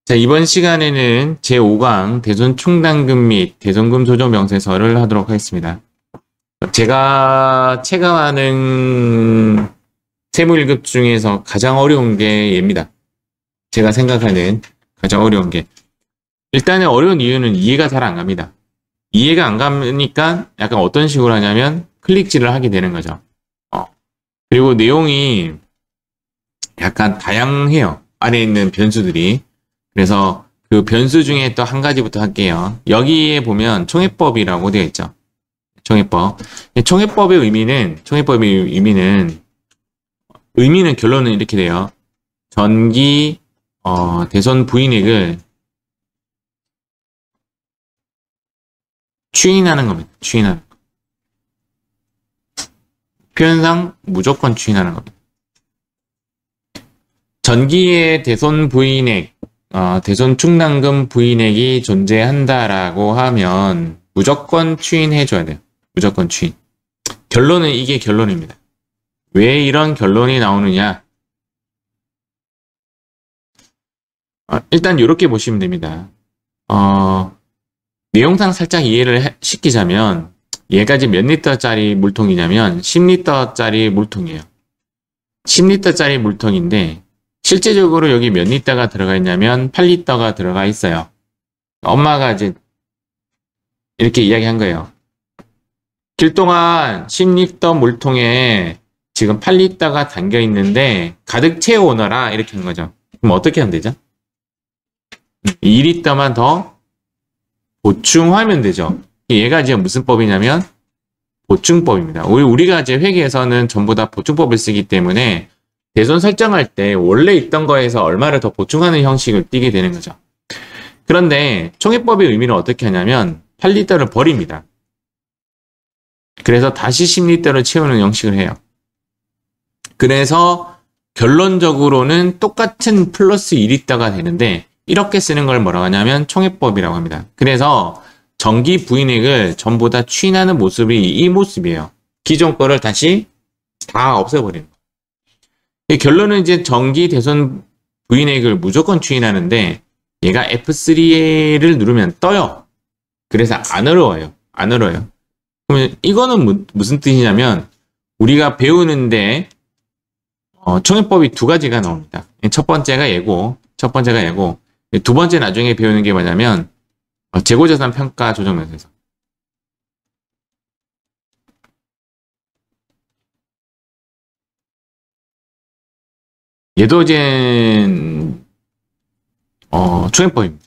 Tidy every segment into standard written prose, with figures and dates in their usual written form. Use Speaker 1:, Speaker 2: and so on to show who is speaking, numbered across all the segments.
Speaker 1: 자, 이번 시간에는 제5강 대손 충당금 및 대손금 조정 명세서를 하도록 하겠습니다. 제가 체감하는 세무 1급 중에서 가장 어려운 게 얘입니다. 제가 생각하는 가장 어려운 게. 일단은 어려운 이유는 이해가 잘 안 갑니다. 이해가 안 가니까 약간 어떤 식으로 하냐면 클릭질을 하게 되는 거죠. 그리고 내용이 약간 다양해요. 안에 있는 변수들이. 그래서 그 변수 중에 또 한 가지부터 할게요. 여기에 보면 총회법이라고 되어 있죠. 총회법. 총회법의 의미는 결론은 이렇게 돼요. 전기 대손 부인액을 추인하는 겁니다. 추인하는 거. 표현상 무조건 추인하는 겁니다. 전기의 대손 부인액 대손 충당금 부인액이 존재한다라고 하면 무조건 추인해줘야 돼요. 무조건 추인. 결론은 이게 결론입니다. 왜 이런 결론이 나오느냐? 일단 이렇게 보시면 됩니다. 내용상 살짝 이해를 시키자면 얘가 지금 몇 리터짜리 물통이냐면 10리터짜리 물통이에요. 10리터짜리 물통인데 실제적으로 여기 몇 리터가 들어가 있냐면 8리터가 들어가 있어요. 엄마가 이제 이렇게 이야기한 거예요. 길 동안 10리터 물통에 지금 8리터가 담겨 있는데 가득 채워 오너라 이렇게 한 거죠. 그럼 어떻게 하면 되죠? 2리터만 더 보충하면 되죠. 얘가 지금 무슨 법이냐면 보충법입니다. 우리가 이제 회계에서는 전부 다 보충법을 쓰기 때문에 대손 설정할 때 원래 있던 거에서 얼마를 더 보충하는 형식을 띠게 되는 거죠. 그런데 총회법의 의미는 어떻게 하냐면 8리터를 버립니다. 그래서 다시 10리터를 채우는 형식을 해요. 그래서 결론적으로는 똑같은 플러스 2리터가 되는데 이렇게 쓰는 걸 뭐라고 하냐면 총회법이라고 합니다. 그래서 전기 부인액을 전부 다 추인하는 모습이 이 모습이에요. 기존 거를 다시 다 없애버리는 거예요. 결론은 이제 전기 대손 부인액을 무조건 추인하는데 얘가 F3를 누르면 떠요. 그래서 안 어려워요. 안 어려워요. 그러면 이거는 무슨 뜻이냐면 우리가 배우는데 총회법이 두 가지가 나옵니다. 첫 번째가 얘고 두 번째 나중에 배우는 게 뭐냐면 재고자산 평가 조정 명세서. 얘도 이제 총회법입니다.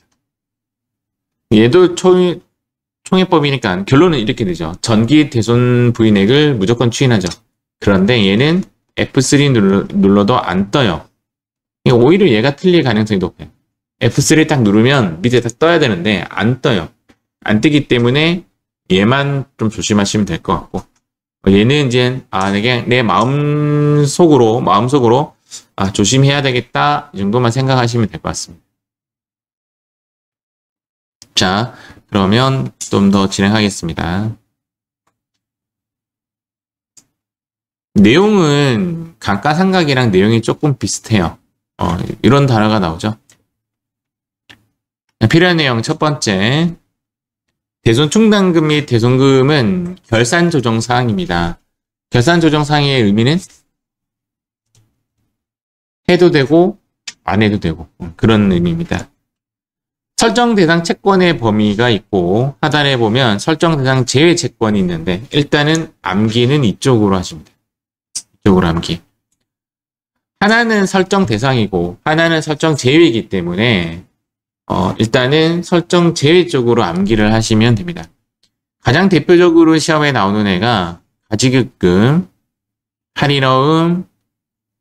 Speaker 1: 얘도 총회법이니까 결론은 이렇게 되죠. 전기 대손 부인액을 무조건 추인하죠. 그런데 얘는 F3 눌러도 안 떠요. 오히려 얘가 틀릴 가능성이 높아요. F3 딱 누르면 밑에 딱 떠야 되는데 안 떠요. 안 뜨기 때문에 얘만 좀 조심하시면 될 것 같고 얘는 이제 내 마음속으로 조심해야 되겠다 이 정도만 생각하시면 될 것 같습니다. 자, 그러면 좀 더 진행하겠습니다. 내용은 감가상각이랑 내용이 조금 비슷해요. 이런 단어가 나오죠. 필요한 내용 첫 번째, 대손 충당금 및 대손금은 결산 조정 사항입니다. 결산 조정 사항의 의미는 해도 되고 안 해도 되고 그런 의미입니다. 설정 대상 채권의 범위가 있고 하단에 보면 설정 대상 제외 채권이 있는데 일단은 암기는 이쪽으로 하십니다. 이쪽으로 암기. 하나는 설정 대상이고 하나는 설정 제외이기 때문에 일단은 설정 제외 쪽으로 암기를 하시면 됩니다. 가장 대표적으로 시험에 나오는 애가 가지급금, 할인어음,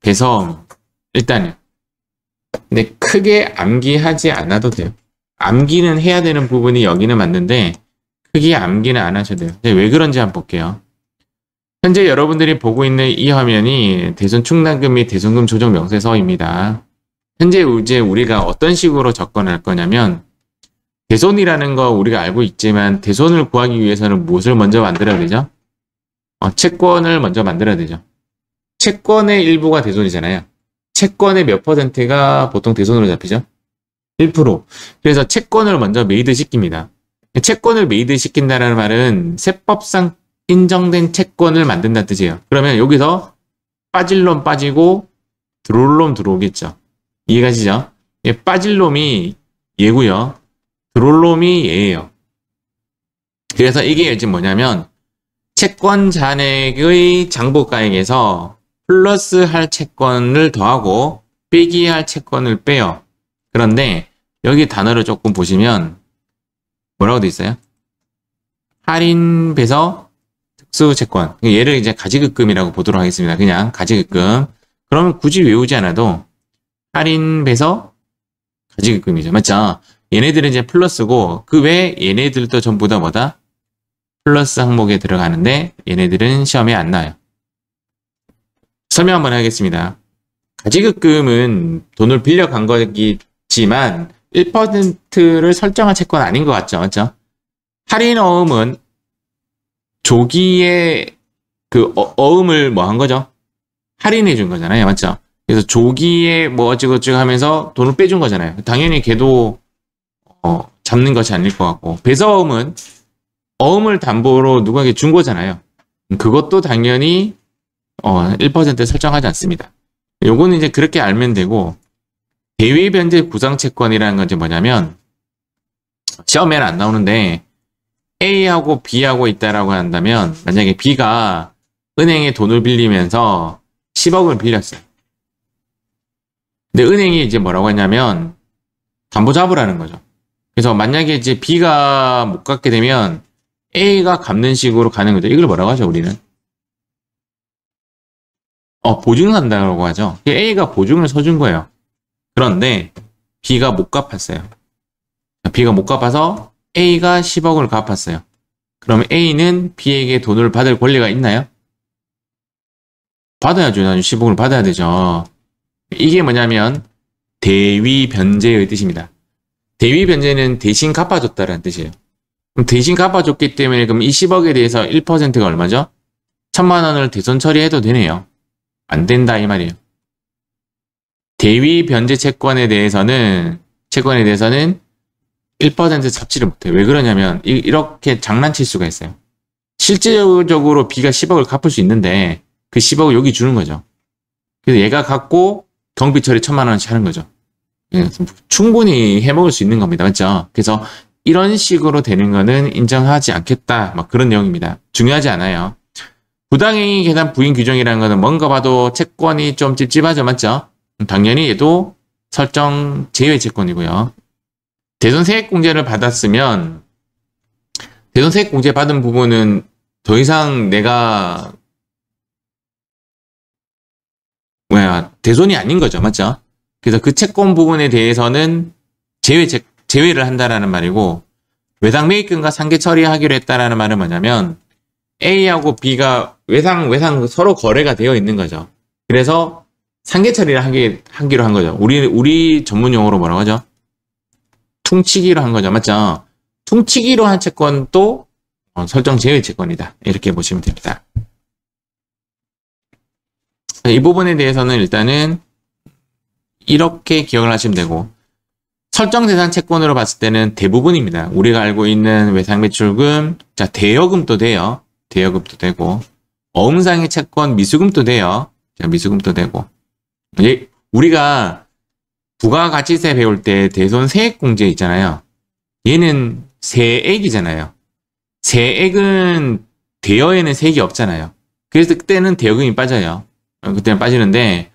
Speaker 1: 배서음. 일단은 근데 크게 암기하지 않아도 돼요. 암기는 해야 되는 부분이 여기는 맞는데 크게 암기는 안 하셔도 돼요. 왜 그런지 한번 볼게요. 현재 여러분들이 보고 있는 이 화면이 대손 충당금 및 대손금 조정 명세서입니다. 현재 이제 우리가 어떤 식으로 접근할 거냐면 대손이라는 거 우리가 알고 있지만 대손을 구하기 위해서는 무엇을 먼저 만들어야 되죠? 채권을 먼저 만들어야 되죠. 채권의 일부가 대손이잖아요. 채권의 몇 퍼센트가 보통 대손으로 잡히죠? 1%. 그래서 채권을 먼저 메이드 시킵니다. 채권을 메이드 시킨다는 말은 세법상 인정된 채권을 만든다는 뜻이에요. 그러면 여기서 빠질 놈 빠지고 들어올 놈 들어오겠죠. 이해가시죠? 빠질 놈이 얘고요. 들어올 놈이 얘예요. 그래서 이게 지금 뭐냐면 채권 잔액의 장부가액에서 플러스 할 채권을 더하고 빼기 할 채권을 빼요. 그런데 여기 단어를 조금 보시면 뭐라고 돼 있어요? 할인 배서 특수 채권. 얘를 이제 가지급금이라고 보도록 하겠습니다. 그냥 가지급금. 그러면 굳이 외우지 않아도 할인 배서 가지급금이죠. 맞죠? 얘네들은 이제 플러스고 그 외에 얘네들도 전부 다 뭐다? 플러스 항목에 들어가는데 얘네들은 시험에 안 나와요. 설명 한번 하겠습니다. 가지급금은 돈을 빌려간 거지만 1%를 설정한 채권 아닌 것 같죠? 맞죠? 할인어음은 조기에 그 어음을 뭐 한 거죠? 할인해 준 거잖아요. 맞죠? 그래서 조기에 뭐 어찌고저찌 하면서 돈을 빼준 거잖아요. 당연히 걔도 잡는 것이 아닐 것 같고 배서어음은 어음을 담보로 누구에게 준 거잖아요. 그것도 당연히 1% 설정하지 않습니다. 요거는 이제 그렇게 알면 되고 대위변제 구상채권이라는 건 이제 뭐냐면 시험에는 안 나오는데 A하고 B하고 있다라고 한다면 만약에 B가 은행에 돈을 빌리면서 10억을 빌렸어요. 근데 은행이 이제 뭐라고 했냐면 담보 잡으라는 거죠. 그래서 만약에 이제 B가 못 갚게 되면 A가 갚는 식으로 가는 거죠. 이걸 뭐라고 하죠, 우리는? 보증한다고 하죠. A가 보증을 서준 거예요. 그런데 B가 못 갚았어요. B가 못 갚아서 A가 10억을 갚았어요. 그러면 A는 B에게 돈을 받을 권리가 있나요? 받아야죠. 10억을 받아야 되죠. 이게 뭐냐면 대위변제의 뜻입니다. 대위변제는 대신 갚아줬다라는 뜻이에요. 그럼 대신 갚아줬기 때문에 그럼 이 10억에 대해서 1%가 얼마죠? 1000만 원을 대손 처리해도 되네요. 안 된다 이 말이에요. 대위 변제 채권에 대해서는 1% 잡지를 못해요. 왜 그러냐면 이렇게 장난칠 수가 있어요. 실질적으로 B가 10억을 갚을 수 있는데 그 10억을 여기 주는 거죠. 그래서 얘가 갖고 경비 처리 1000만 원씩 하는 거죠. 충분히 해먹을 수 있는 겁니다. 맞죠? 그래서 이런 식으로 되는 거는 인정하지 않겠다. 막 그런 내용입니다. 중요하지 않아요. 부당행위 계산 부인 규정이라는 거는 뭔가 봐도 채권이 좀 찝찝하죠. 맞죠? 당연히 얘도 설정 제외 채권이고요. 대손세액공제를 받았으면 대손세액공제 받은 부분은 더 이상 내가 대손이 아닌 거죠. 맞죠? 그래서 그 채권 부분에 대해서는 제외를 한다라는 말이고 외상 매입금과 상계 처리하기로 했다라는 말은 뭐냐면 A하고 B가 외상 서로 거래가 되어 있는 거죠. 그래서 상계 처리를 하기로 한 거죠. 우리 전문 용어로 뭐라고 하죠? 퉁치기로 한 거죠. 맞죠? 퉁치기로 한 채권도 설정 제외 채권이다. 이렇게 보시면 됩니다. 이 부분에 대해서는 일단은 이렇게 기억을 하시면 되고 설정 대상 채권으로 봤을 때는 대부분입니다. 우리가 알고 있는 외상매출금, 자 대여금도 돼요. 대여금도 되고 어음상의 채권 미수금도 돼요. 자 미수금도 되고 우리가 부가가치세 배울 때 대손세액공제 있잖아요. 얘는 세액이잖아요. 세액은 대여에는 세액이 없잖아요. 그래서 그때는 대여금이 빠져요. 그때는 빠지는데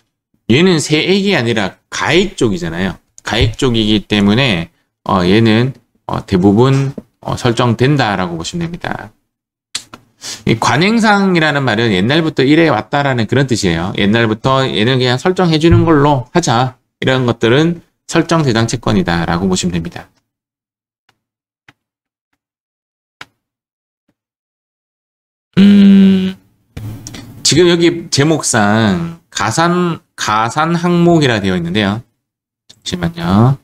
Speaker 1: 얘는 세액이 아니라 가액 쪽이잖아요. 가액 쪽이기 때문에 얘는 대부분 설정된다라고 보시면 됩니다. 이 관행상이라는 말은 옛날부터 이래 왔다라는 그런 뜻이에요. 옛날부터 얘는 그냥 설정해 주는 걸로 하자. 이런 것들은 설정 대상 채권이다 라고 보시면 됩니다. 지금 여기 제목상 가산 항목이라 되어 있는데요. 잠시만요.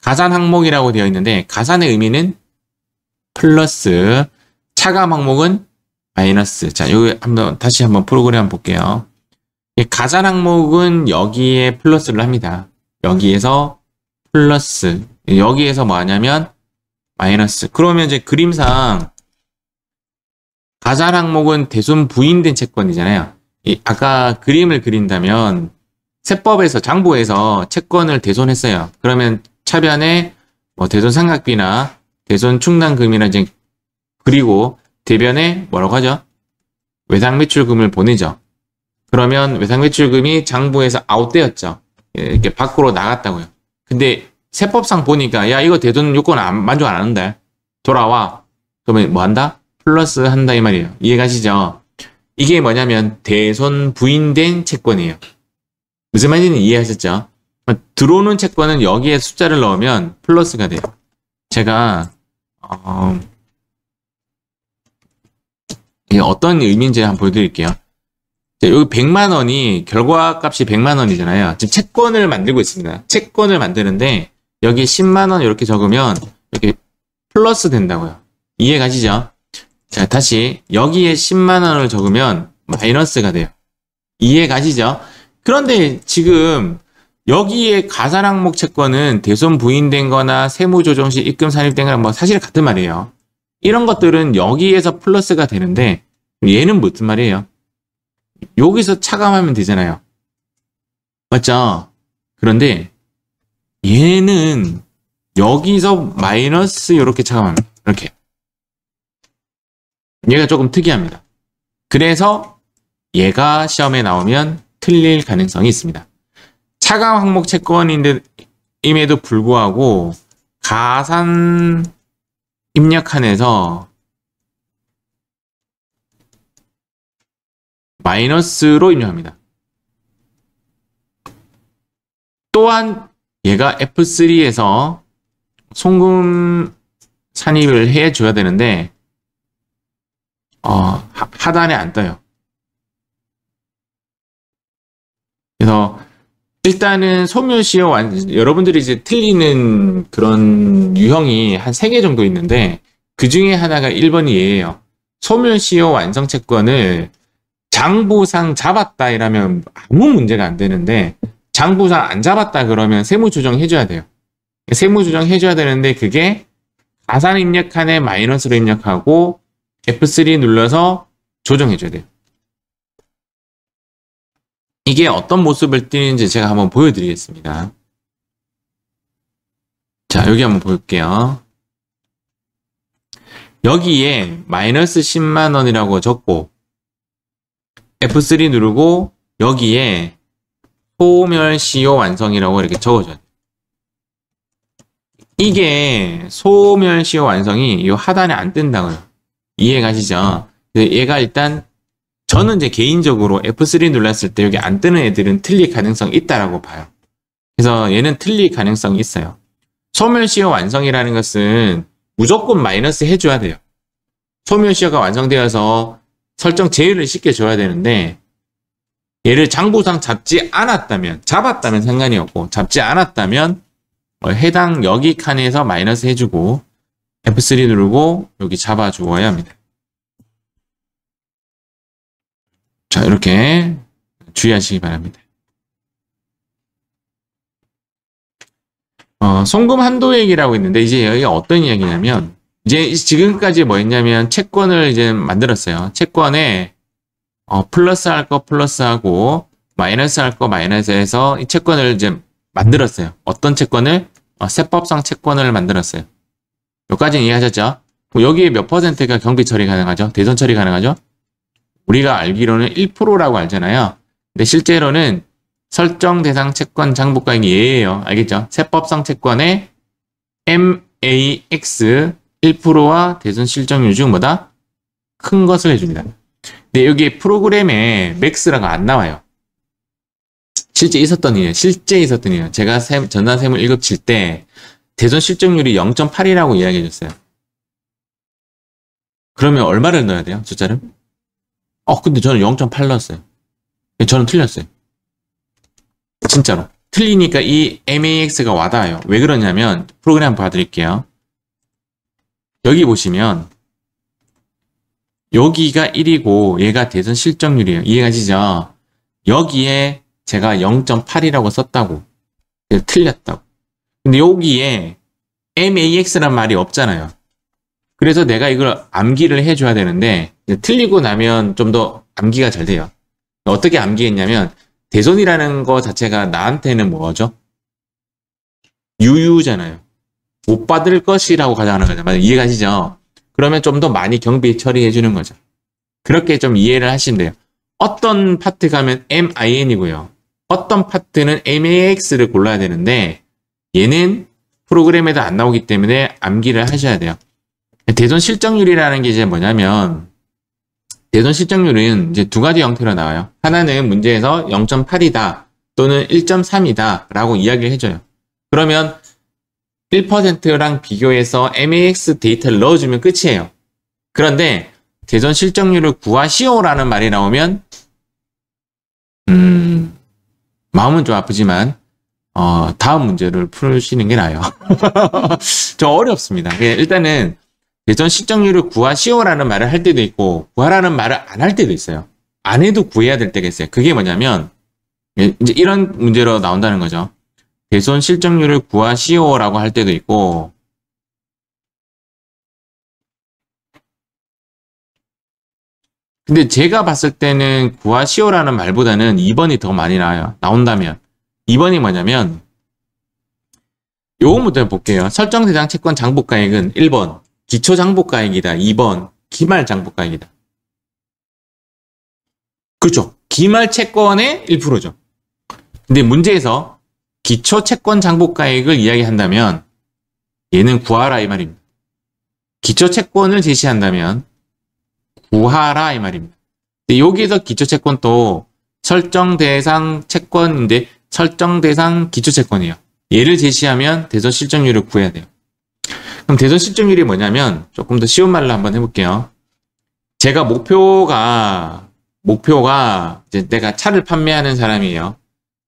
Speaker 1: 가산 항목이라고 되어 있는데 가산의 의미는 플러스, 차감 항목은 마이너스. 자, 여기 다시 한번 프로그램 볼게요. 가산 항목은 여기에 플러스를 합니다. 여기에서 플러스. 여기에서 뭐 하냐면 마이너스. 그러면 이제 그림상 가산 항목은 대손 부인된 채권이잖아요. 아까 그림을 그린다면 세법에서 장부에서 채권을 대손했어요. 그러면 차변에 뭐 대손 상각비나 대손 충당금이나 이제 그리고 대변에 뭐라고 하죠? 외상 매출금을 보내죠. 그러면 외상 매출금이 장부에서 아웃되었죠. 이렇게 밖으로 나갔다고요. 근데 세법상 보니까 야 이거 대손 요건 만족 안 하는데 돌아와. 그러면 뭐 한다? 플러스 한다 이 말이에요. 이해가시죠? 이게 뭐냐면 대손 부인된 채권이에요. 무슨 말인지 이해하셨죠? 들어오는 채권은 여기에 숫자를 넣으면 플러스가 돼요. 제가 이게 어떤 의미인지 한번 보여드릴게요. 여기 100만 원이 결과값이 100만 원이잖아요. 지금 채권을 만들고 있습니다. 채권을 만드는데 여기 10만 원 이렇게 적으면 이렇게 플러스 된다고요. 이해 가시죠? 자, 다시 여기에 10만 원을 적으면 마이너스가 돼요. 이해 가시죠? 그런데 지금 여기에 가산 항목 채권은 대손 부인된 거나 세무 조정 시 입금 산입된 거나 뭐 사실 같은 말이에요. 이런 것들은 여기에서 플러스가 되는데 얘는 무슨 말이에요? 여기서 차감하면 되잖아요. 맞죠? 그런데 얘는 여기서 마이너스 이렇게 차감하면 이렇게. 얘가 조금 특이합니다. 그래서 얘가 시험에 나오면 틀릴 가능성이 있습니다. 차감 항목 채권임에도 불구하고 가산 입력한에서 마이너스로 입력합니다. 또한 얘가 F3에서 송금 산입을 해줘야 되는데 하단에 안 떠요. 그래서 일단은 소멸시효 여러분들이 이제 틀리는 그런 유형이 한 3개 정도 있는데 그 중에 하나가 1번이 얘예요. 소멸시효 완성채권을 장부상 잡았다 이러면 아무 문제가 안 되는데 장부상 안 잡았다 그러면 세무조정 해줘야 돼요. 세무조정 해줘야 되는데 그게 가산 입력칸에 마이너스로 입력하고 F3 눌러서 조정해줘야 돼요. 이게 어떤 모습을 띠는지 제가 한번 보여드리겠습니다. 자, 여기 한번 볼게요. 여기에 마이너스 10만 원이라고 적고 F3 누르고 여기에 소멸시효 완성이라고 이렇게 적어줘야 돼요. 이게 소멸시효 완성이 이 하단에 안 뜬다고요. 이해 가시죠? 얘가 일단 저는 이제 개인적으로 F3 눌렀을 때 여기 안 뜨는 애들은 틀릴 가능성이 있다라고 봐요. 그래서 얘는 틀릴 가능성이 있어요. 소멸시효 완성이라는 것은 무조건 마이너스 해줘야 돼요. 소멸시효가 완성되어서 설정 제외를 시켜줘야 되는데 얘를 장부상 잡지 않았다면 잡았다면 상관이 없고 잡지 않았다면 해당 여기 칸에서 마이너스 해주고 F3 누르고 여기 잡아주어야 합니다. 자, 이렇게 주의하시기 바랍니다. 송금 한도액이라고 있는데 이제 여기가 어떤 이야기냐면 이제 지금까지 뭐 했냐면 채권을 이제 만들었어요. 채권에 플러스 할 거 플러스하고 마이너스 할 거 마이너스해서 이 채권을 이제 만들었어요. 어떤 채권을? 세법상 채권을 만들었어요. 여기까지는 이해하셨죠? 여기에 몇 퍼센트가 경비 처리 가능하죠? 대손 처리 가능하죠? 우리가 알기로는 1%라고 알잖아요. 근데 실제로는 설정 대상 채권 장부가액이 얘예요. 알겠죠? 세법상 채권의 MAX 1%와 대손 실정률 중 뭐다? 큰 것을 해줍니다. 근데 여기 프로그램에 맥스라고 안 나와요. 실제 있었던 일이에요. 제가 전산세무 1급 칠 때 대손 실정률이 0.8이라고 이야기해 줬어요. 그러면 얼마를 넣어야 돼요? 숫자를? 근데 저는 0.8 넣었어요. 저는 틀렸어요. 진짜로. 틀리니까 이 MAX가 와닿아요. 왜 그러냐면 프로그램 한번 봐드릴게요. 여기 보시면 여기가 1이고 얘가 대손 실정률이에요. 이해가시죠? 여기에 제가 0.8이라고 썼다고. 틀렸다고. 근데 여기에 MAX란 말이 없잖아요. 그래서 내가 이걸 암기를 해줘야 되는데 틀리고 나면 좀 더 암기가 잘 돼요. 어떻게 암기했냐면 대손이라는 거 자체가 나한테는 뭐죠? 유유잖아요. 못 받을 것이라고 가정하는 거잖아요. 이해가시죠? 그러면 좀 더 많이 경비 처리해 주는 거죠. 그렇게 좀 이해를 하시면 돼요. 어떤 파트 가면 MIN이고요. 어떤 파트는 MAX를 골라야 되는데 얘는 프로그램에도 안 나오기 때문에 암기를 하셔야 돼요. 대손 실적률이라는 게 이제 뭐냐면 대손 실적률은 이제 두 가지 형태로 나와요. 하나는 문제에서 0.8이다 또는 1.3이다 라고 이야기를 해줘요. 그러면 1%랑 비교해서 MAX 데이터를 넣어주면 끝이에요. 그런데 대손 실적률을 구하시오라는 말이 나오면 마음은 좀 아프지만 다음 문제를 풀으시는 게 나아요. 좀 어렵습니다. 일단은 대손 실적률을 구하시오라는 말을 할 때도 있고 구하라는 말을 안 할 때도 있어요. 안 해도 구해야 될 때가 있어요. 그게 뭐냐면 이제 이런 문제로 나온다는 거죠. 대손 실적률을 구하시오라고 할 때도 있고 근데 제가 봤을 때는 구하시오라는 말보다는 2번이 더 많이 나온다면 2번이 뭐냐면 요거 문제 볼게요. 설정 대상 채권 장부가액은 1번 기초 장부가액이다. 2번 기말 장부가액이다. 그렇죠. 기말 채권의 1%죠. 근데 문제에서 기초 채권 장부가액을 이야기한다면 얘는 구하라 이 말입니다. 기초 채권을 제시한다면 구하라 이 말입니다. 근데 여기에서 기초 채권도 설정 대상 채권인데 설정 대상 기초 채권이에요. 얘를 제시하면 대손 실적률을 구해야 돼요. 그럼 대손 실적률이 뭐냐면 조금 더 쉬운 말로 한번 해볼게요. 제가 목표가 이제 내가 차를 판매하는 사람이에요.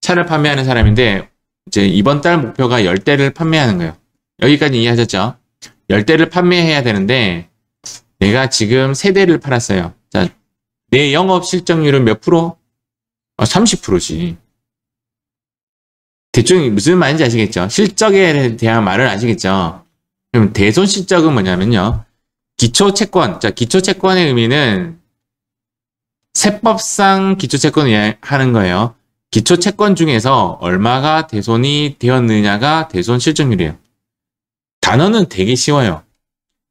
Speaker 1: 차를 판매하는 사람인데 이제 이번 달 목표가 10대를 판매하는 거예요. 여기까지 이해하셨죠? 10대를 판매해야 되는데 내가 지금 3대를 팔았어요. 자, 내 영업 실적률은 몇 프로? 30%지. 대충 무슨 말인지 아시겠죠? 실적에 대한 말을 아시겠죠? 그럼 대손 실적은 뭐냐면요. 기초 채권. 자, 기초 채권의 의미는 세법상 기초 채권을 하는 거예요. 기초 채권 중에서 얼마가 대손이 되었느냐가 대손 실적률이에요. 단어는 되게 쉬워요.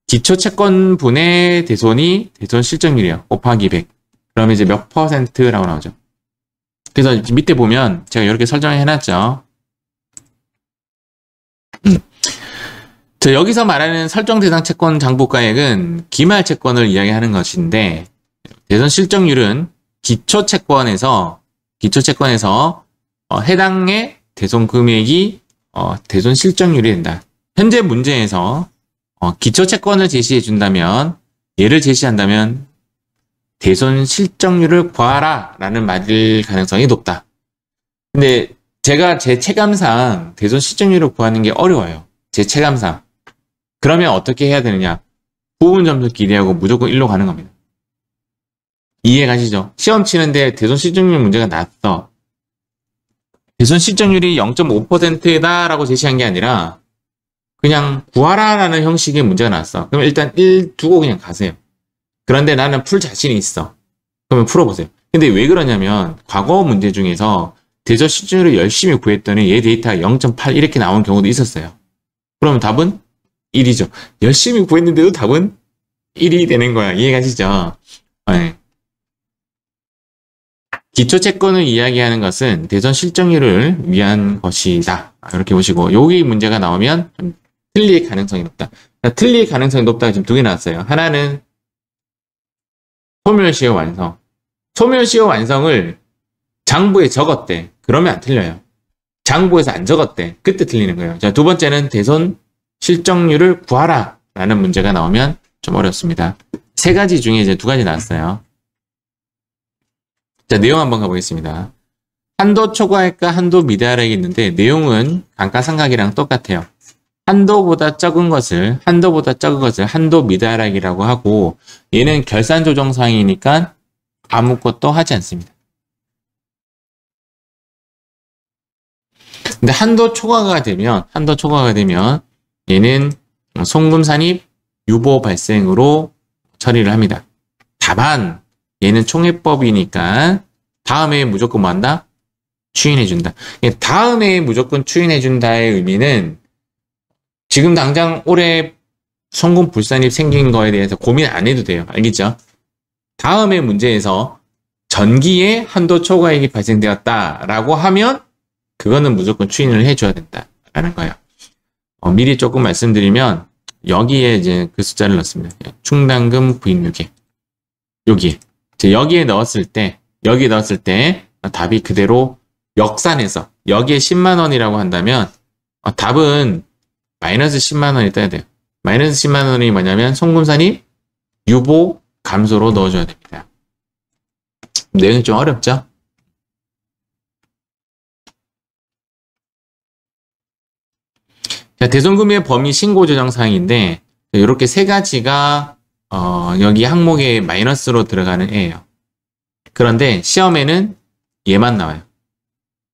Speaker 1: 기초 채권분의 대손이 대손 실적률이에요. 곱하기 100. 그러면 이제 몇 %라고 나오죠. 그래서 밑에 보면 제가 이렇게 설정을 해놨죠. 자, 여기서 말하는 설정 대상 채권 장부가액은 기말 채권을 이야기하는 것인데 대손 실적률은 기초 채권에서 해당의 대손 금액이 대손 실적률이 된다. 현재 문제에서 기초 채권을 제시해 준다면 얘를 제시한다면 대손 실적률을 구하라 라는 말일 가능성이 높다. 근데 제가 제 체감상 대손 실적률을 구하는 게 어려워요. 제 체감상. 그러면 어떻게 해야 되느냐? 부분 점수 기대하고 무조건 1로 가는 겁니다. 이해 가시죠? 시험 치는데 대손 실적률 문제가 났어. 대손 실적률이 0.5%다 라고 제시한 게 아니라 그냥 구하라 라는 형식의 문제가 났어. 그럼 일단 1 두고 그냥 가세요. 그런데 나는 풀 자신이 있어. 그러면 풀어보세요. 근데 왜 그러냐면 과거 문제 중에서 대손 실적률을 열심히 구했더니 얘 데이터가 0.8 이렇게 나온 경우도 있었어요. 그러면 답은 1이죠. 열심히 구했는데도 답은 1이 되는 거야. 이해가시죠? 네. 기초 채권을 이야기하는 것은 대손 실적률을 위한 것이다. 이렇게 보시고 여기 문제가 나오면 좀 틀릴 가능성이 높다. 틀릴 가능성이 높다가 지금 2개 나왔어요. 하나는 소멸시효 완성. 소멸시효 완성을 장부에 적었대. 그러면 안 틀려요. 장부에서 안 적었대. 그때 틀리는 거예요. 자, 두 번째는 대손 실적률을 구하라 라는 문제가 나오면 좀 어렵습니다. 3가지 중에 이제 2가지 나왔어요. 자, 내용 한번 가보겠습니다. 한도 초과액과 한도 미달액이 있는데 내용은 감가상각이랑 똑같아요. 한도보다 적은 것을 한도 미달액이라고 하고 얘는 결산 조정 사항이니까 아무것도 하지 않습니다. 근데 한도 초과가 되면 얘는 송금 산입 유보 발생으로 처리를 합니다. 다만 얘는 총회법이니까 다음에 무조건 뭐 한다? 추인해준다. 다음에 무조건 추인해준다의 의미는 지금 당장 올해 송금 불산입 생긴 거에 대해서 고민 안 해도 돼요. 알겠죠? 다음에 문제에서 전기에 한도 초과액이 발생되었다라고 하면 그거는 무조건 추인을 해줘야 된다라는 거예요. 미리 조금 말씀드리면 여기에 이제 그 숫자를 넣습니다. 충당금 부익률계 여기에 넣었을 때 답이 그대로 역산해서 여기에 10만 원이라고 한다면 답은 마이너스 10만 원이 떠야 돼요. 마이너스 10만 원이 뭐냐면 송금산입 유보 감소로 넣어줘야 됩니다. 내용이 좀 어렵죠? 자, 대손금의 범위 신고 조정 사항인데 이렇게 세 가지가 여기 항목에 마이너스로 들어가는 애예요. 그런데 시험에는 얘만 나와요.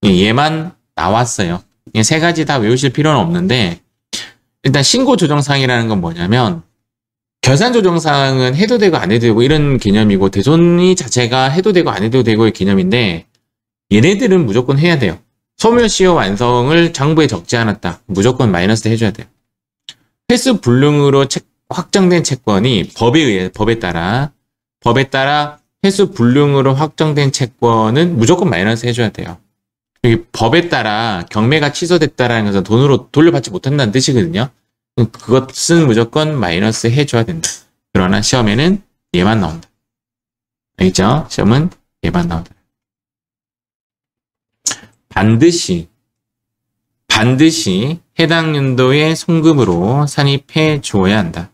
Speaker 1: 얘만 나왔어요. 세 가지 다 외우실 필요는 없는데 일단 신고 조정 사항이라는 건 뭐냐면 결산 조정 사항은 해도 되고 안 해도 되고 이런 개념이고 대손이 자체가 해도 되고 안 해도 되고의 개념인데 얘네들은 무조건 해야 돼요. 소멸시효 완성을 장부에 적지 않았다. 무조건 마이너스 해줘야 돼요. 횟수 불능으로 확정된 채권이 법에 따라 횟수 불능으로 확정된 채권은 무조건 마이너스 해줘야 돼요. 법에 따라 경매가 취소됐다라는 것은 돈으로 돌려받지 못한다는 뜻이거든요. 그것은 무조건 마이너스 해줘야 된다. 그러나 시험에는 얘만 나온다. 알겠죠? 시험은 얘만 나온다. 반드시 해당 연도의 송금으로 산입해 줘야 한다.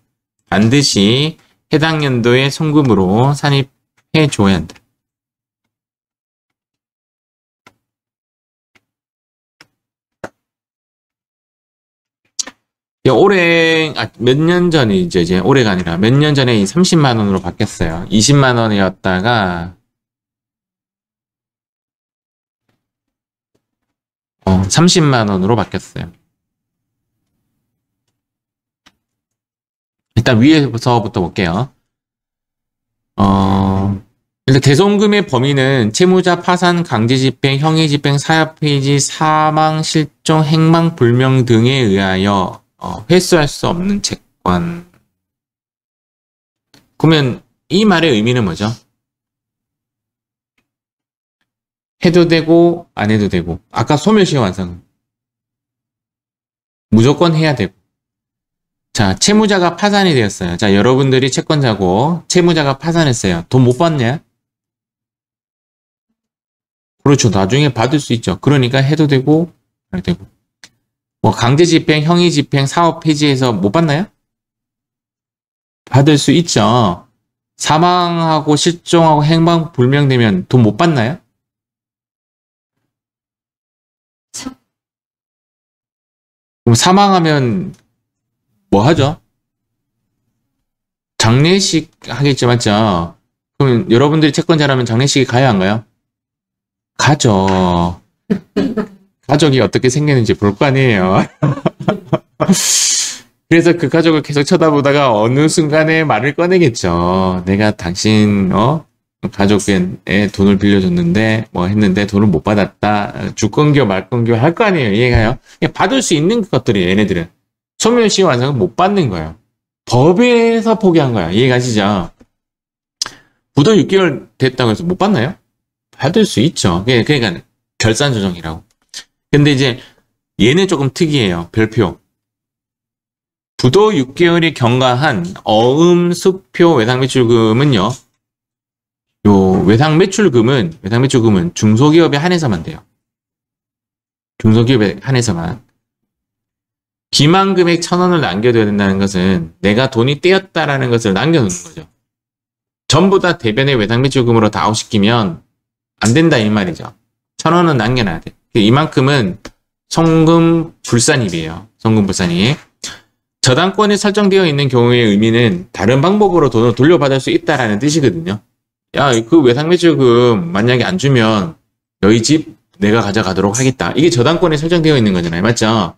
Speaker 1: 반드시 해당 연도의 송금으로 산입해 줘야 한다. 올해, 몇 년 전이죠, 이제. 올해가 아니라 몇 년 전에 이 30만 원으로 바뀌었어요. 20만 원이었다가, 30만 원으로 바뀌었어요. 일단 위에서부터 볼게요. 일단 대손금의 범위는 채무자 파산, 강제집행, 형해집행, 사약폐지, 사망, 실종, 행망, 불명 등에 의하여 회수할 수 없는 채권. 그러면 이 말의 의미는 뭐죠? 해도 되고 안 해도 되고. 아까 소멸시효 완성은 무조건 해야 되고. 자, 채무자가 파산이 되었어요. 자, 여러분들이 채권자고 채무자가 파산했어요. 돈 못 받냐? 그렇죠. 나중에 받을 수 있죠. 그러니까 해도 되고 안 해도 되고. 뭐 강제집행, 형의집행, 사업 폐지해서 못 받나요? 받을 수 있죠. 사망하고 실종하고 행방 불명되면 돈 못 받나요? 그럼 사망하면 뭐 하죠? 장례식 하겠죠, 맞죠? 그럼 여러분들이 채권자라면 장례식에 가야 안 가요? 가죠. 가족이 어떻게 생겼는지 볼 거 아니에요. 그래서 그 가족을 계속 쳐다보다가 어느 순간에 말을 꺼내겠죠. 내가 당신 가족에 돈을 빌려줬는데 뭐 했는데 돈을 못 받았다. 주건교 말건교 할 거 아니에요. 이해가요? 받을 수 있는 것들이에요. 얘네들은. 소멸시효 완성은 못 받는 거예요. 법에서 포기한 거야. 이해가시죠? 부도 6개월 됐다고 해서 못 받나요? 받을 수 있죠. 그러니까 결산 조정이라고. 근데 이제 얘는 조금 특이해요. 별표. 부도 6개월이 경과한 어음, 수표, 외상매출금은요. 요 외상매출금은 중소기업에 한해서만 돼요. 중소기업에 한해서만. 기만금액 1,000원을 남겨둬야 된다는 것은 내가 돈이 떼었다라는 것을 남겨놓는 거죠. 전부 다 대변의 외상매출금으로 다 아웃시키면 안 된다 이 말이죠. 1,000원은 남겨놔야 돼. 이만큼은 송금 불산입이에요. 송금 불산입. 저당권이 설정되어 있는 경우의 의미는 다른 방법으로 돈을 돌려받을 수 있다라는 뜻이거든요. 야, 그 외상매출금 만약에 안 주면 너희 집 내가 가져가도록 하겠다. 이게 저당권에 설정되어 있는 거잖아요. 맞죠?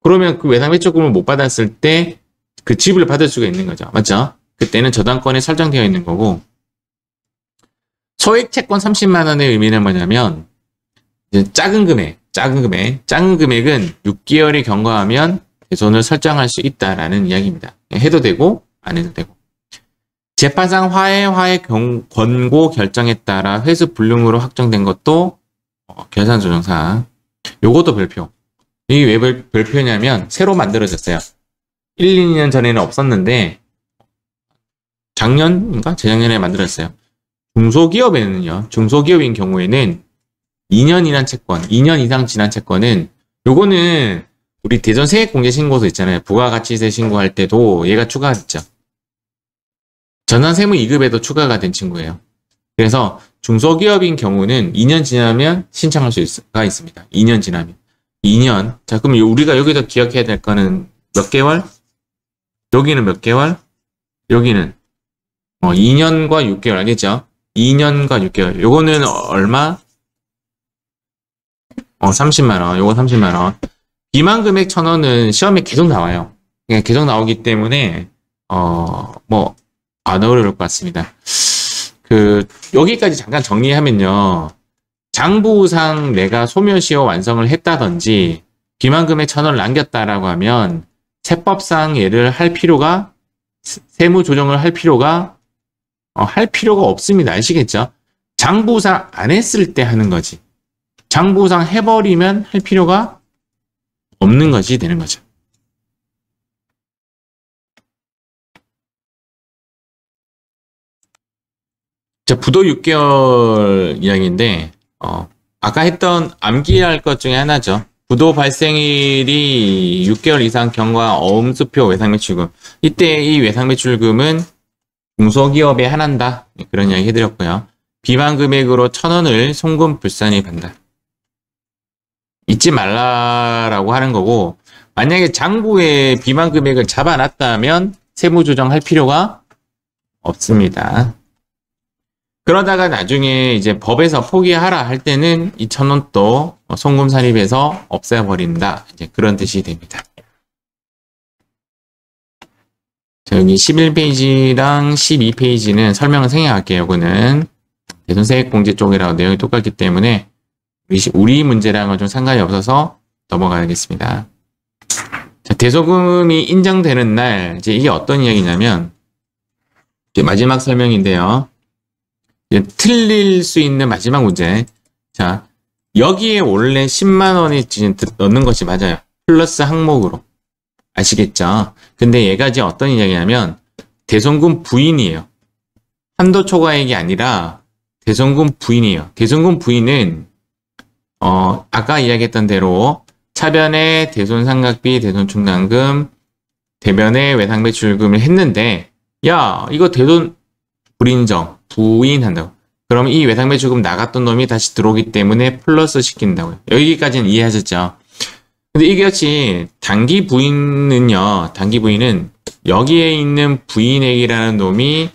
Speaker 1: 그러면 그 외상 매출금을 못 받았을 때 그 지불을 받을 수가 있는 거죠. 맞죠? 그때는 저당권에 설정되어 있는 거고, 소액 채권 30만 원의 의미는 뭐냐면 이제 작은 금액은 6개월이 경과하면 대손을 설정할 수 있다라는 이야기입니다. 해도 되고 안 해도 되고. 재판상 화해 권고 결정에 따라 회수 불능으로 확정된 것도 결산조정상. 요것도 별표. 이게 왜 별표냐면 새로 만들어졌어요. 1, 2년 전에는 없었는데 작년인가? 재작년에 만들었어요. 중소기업인 경우에는 2년 이상 채권, 2년 이상 지난 채권은, 요거는 우리 대전 세액공제신고서 있잖아요. 부가가치세 신고할 때도 얘가 추가가 됐죠. 전환세무 2급에도 추가가 된 친구예요. 그래서 중소기업인 경우는 2년 지나면 신청할 수가 있습니다. 2년 지나면. 2년. 자, 그럼 우리가 여기서 기억해야 될 거는 몇 개월? 여기는 몇 개월? 여기는 2년과 6개월 알겠죠? 2년과 6개월. 요거는 얼마? 30만 원. 요거 30만 원. 비만 금액 1,000원은 시험에 계속 나와요. 그러니까 계속 나오기 때문에 안 어려울 것 같습니다. 여기까지 잠깐 정리하면요. 장부상 내가 소멸시효 완성을 했다든지 비만 금액 1,000원을 남겼다라고 하면 세법상 얘를 할 필요가, 세무 조정을 할 필요가 없습니다. 아시겠죠? 장부상 안 했을 때 하는 거지. 장부상 해버리면 할 필요가 없는 것이 되는 거죠. 자, 부도 6개월 이야기인데, 아까 했던 암기해야 할 것 중에 하나죠. 부도 발생일이 6개월 이상 경과 어음수표 외상매출금. 이때 이 외상매출금은 중소기업에 한한다. 그런 이야기 해드렸고요. 비만 금액으로 1,000원을 송금 불산이 받는다. 잊지 말라라고 하는 거고, 만약에 장부에 비만 금액을 잡아놨다면 세무 조정할 필요가 없습니다. 그러다가 나중에 이제 법에서 포기하라 할 때는 2,000원도 송금 산입해서 없애버린다. 이제 그런 뜻이 됩니다. 자, 여기 11페이지랑 12페이지는 설명을 생략할게요. 이거는 대손세액공제 쪽이라고 내용이 똑같기 때문에 우리 문제랑은 좀 상관이 없어서 넘어가야겠습니다. 자, 대소금이 인정되는 날, 이제 이게 어떤 이야기냐면, 이제 마지막 설명인데요. 이제 틀릴 수 있는 마지막 문제. 자, 여기에 원래 10만 원이 넣는 것이 맞아요. 플러스 항목으로. 아시겠죠? 근데 얘가 이제 어떤 이야기냐면, 대손금 부인이에요. 한도 초과액이 아니라 대손금 부인이에요. 대손금 부인은 아까 이야기했던 대로 차변에 대손상각비, 대손충당금, 대변에 외상매출금을 했는데, 야, 이거 대손 불인정, 부인한다고. 그럼 이 외상매출금 나갔던 놈이 다시 들어오기 때문에 플러스 시킨다고요. 여기까지는 이해하셨죠? 근데 이것이 단기 부인은 여기에 있는 부인액이라는 놈이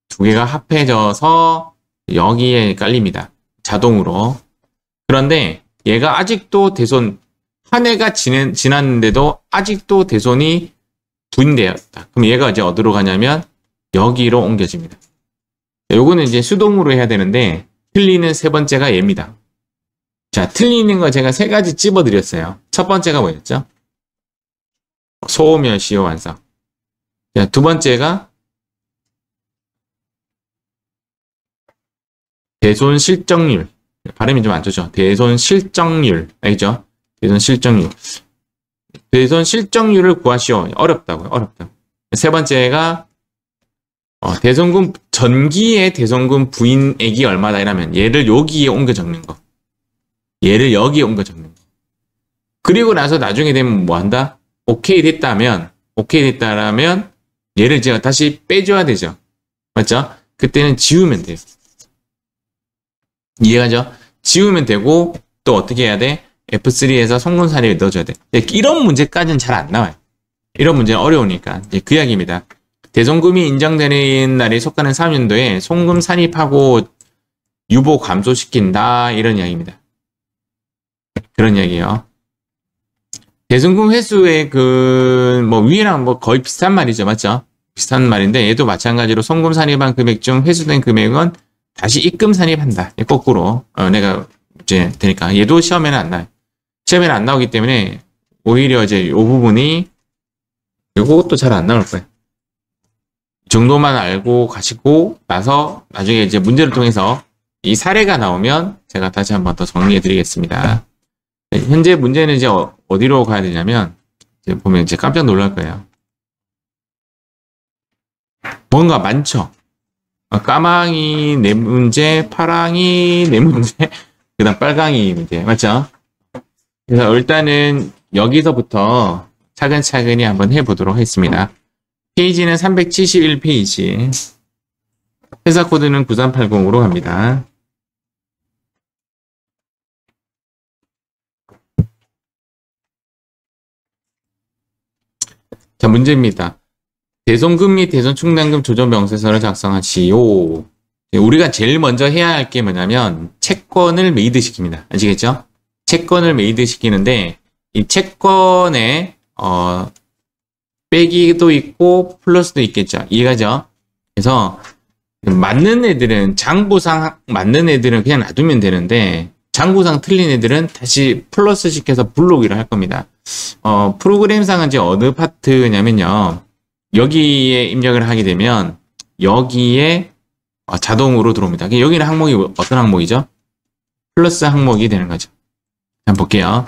Speaker 1: 두 개가 합해져서 여기에 깔립니다. 자동으로. 그런데 얘가 아직도 대손, 한 해가 지났는데도 아직도 대손이 부인되었다. 그럼 얘가 이제 어디로 가냐면 여기로 옮겨집니다. 요거는 이제 수동으로 해야 되는데 틀리는 세 번째가 얘입니다. 자, 틀리는 거 제가 세 가지 찝어드렸어요. 첫 번째가 뭐였죠? 소멸시효 완성. 자, 두 번째가 대손 실적률. 발음이 좀 안 좋죠. 대손 실적률. 알겠죠? 대손 실적률. 대손 실적률을 구하시오. 어렵다고요. 어렵다. 세 번째가 대손금 전기의 대손금 부인액이 얼마다 이라면 얘를 여기에 옮겨 적는 거. 얘를 여기에 옮겨 적는 거. 그리고 나서 나중에 되면 뭐 한다? 오케이 됐다면 얘를 제가 다시 빼줘야 되죠. 맞죠? 그때는 지우면 돼요. 이해가죠? 지우면 되고 또 어떻게 해야 돼? F3에서 송금산입에 넣어줘야 돼. 이런 문제까지는 잘 안 나와요. 이런 문제는 어려우니까. 이제 그 이야기입니다. 대손금이 인정되는 날이 속하는 3년도에 송금 산입하고 유보 감소시킨다. 이런 이야기입니다. 그런 이야기예요. 대손금 회수의 위랑 거의 비슷한 말이죠. 맞죠? 비슷한 말인데, 얘도 마찬가지로 송금 산입한 금액 중 회수된 금액은 다시 입금 산입한다. 거꾸로. 내가 이제 되니까. 얘도 시험에는 안 나요. 시험에는 안 나오기 때문에, 오히려 이제 이 부분이, 이것도 잘 안 나올 거예요. 이 정도만 알고 가시고 나서, 나중에 이제 문제를 통해서 이 사례가 나오면 제가 다시 한번 더 정리해 드리겠습니다. 현재 문제는 이제 어디로 가야 되냐면, 이제 보면 이제 깜짝 놀랄 거예요. 뭔가 많죠? 까망이 4문제, 파랑이 4문제, 그 다음 빨강이 문제. 맞죠? 그래서 일단은 여기서부터 차근차근히 한번 해보도록 하겠습니다. 페이지는 371페이지. 회사 코드는 9380으로 갑니다. 자, 문제입니다. 대손금 및 대손충당금 조정명세서를 작성하시오. 우리가 제일 먼저 해야 할 게 뭐냐면 채권을 메이드시킵니다. 아시겠죠? 채권을 메이드시키는데 이 채권에 빼기도 있고 플러스도 있겠죠. 이해가죠? 그래서 맞는 애들은 장부상 맞는 애들은 그냥 놔두면 되는데 장부상 틀린 애들은 다시 플러스 시켜서 블록이라 할 겁니다. 프로그램상은 이제 어느 파트냐면요. 여기에 입력을 하게 되면 여기에 자동으로 들어옵니다. 여기는 항목이 어떤 항목이죠? 플러스 항목이 되는 거죠. 한번 볼게요.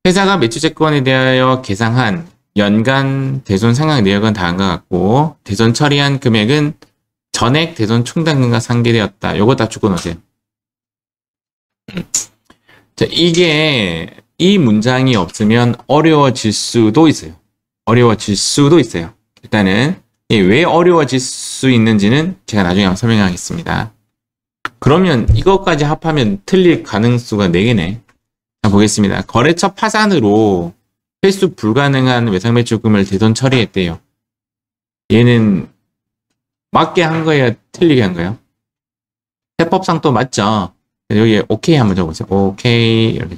Speaker 1: 회사가 매출채권에 대하여 계상한 연간 대손 상각 내역은 다음과 같고 대손 처리한 금액은 전액 대손 충당금과 상계되었다. 요거 다 적어놓으세요. 자, 이게 이 문장이 없으면 어려워질 수도 있어요. 어려워질 수도 있어요. 일단은 왜 어려워질 수 있는지는 제가 나중에 한번 설명하겠습니다. 그러면 이것까지 합하면 틀릴 가능수가 4개네. 자, 보겠습니다. 거래처 파산으로 회수 불가능한 외상매출금을 대손 처리했대요. 얘는 맞게 한 거예요? 틀리게 한 거예요? 해법상 또 맞죠? 여기 오케이 한번 적어보세요. 오케이 이렇게.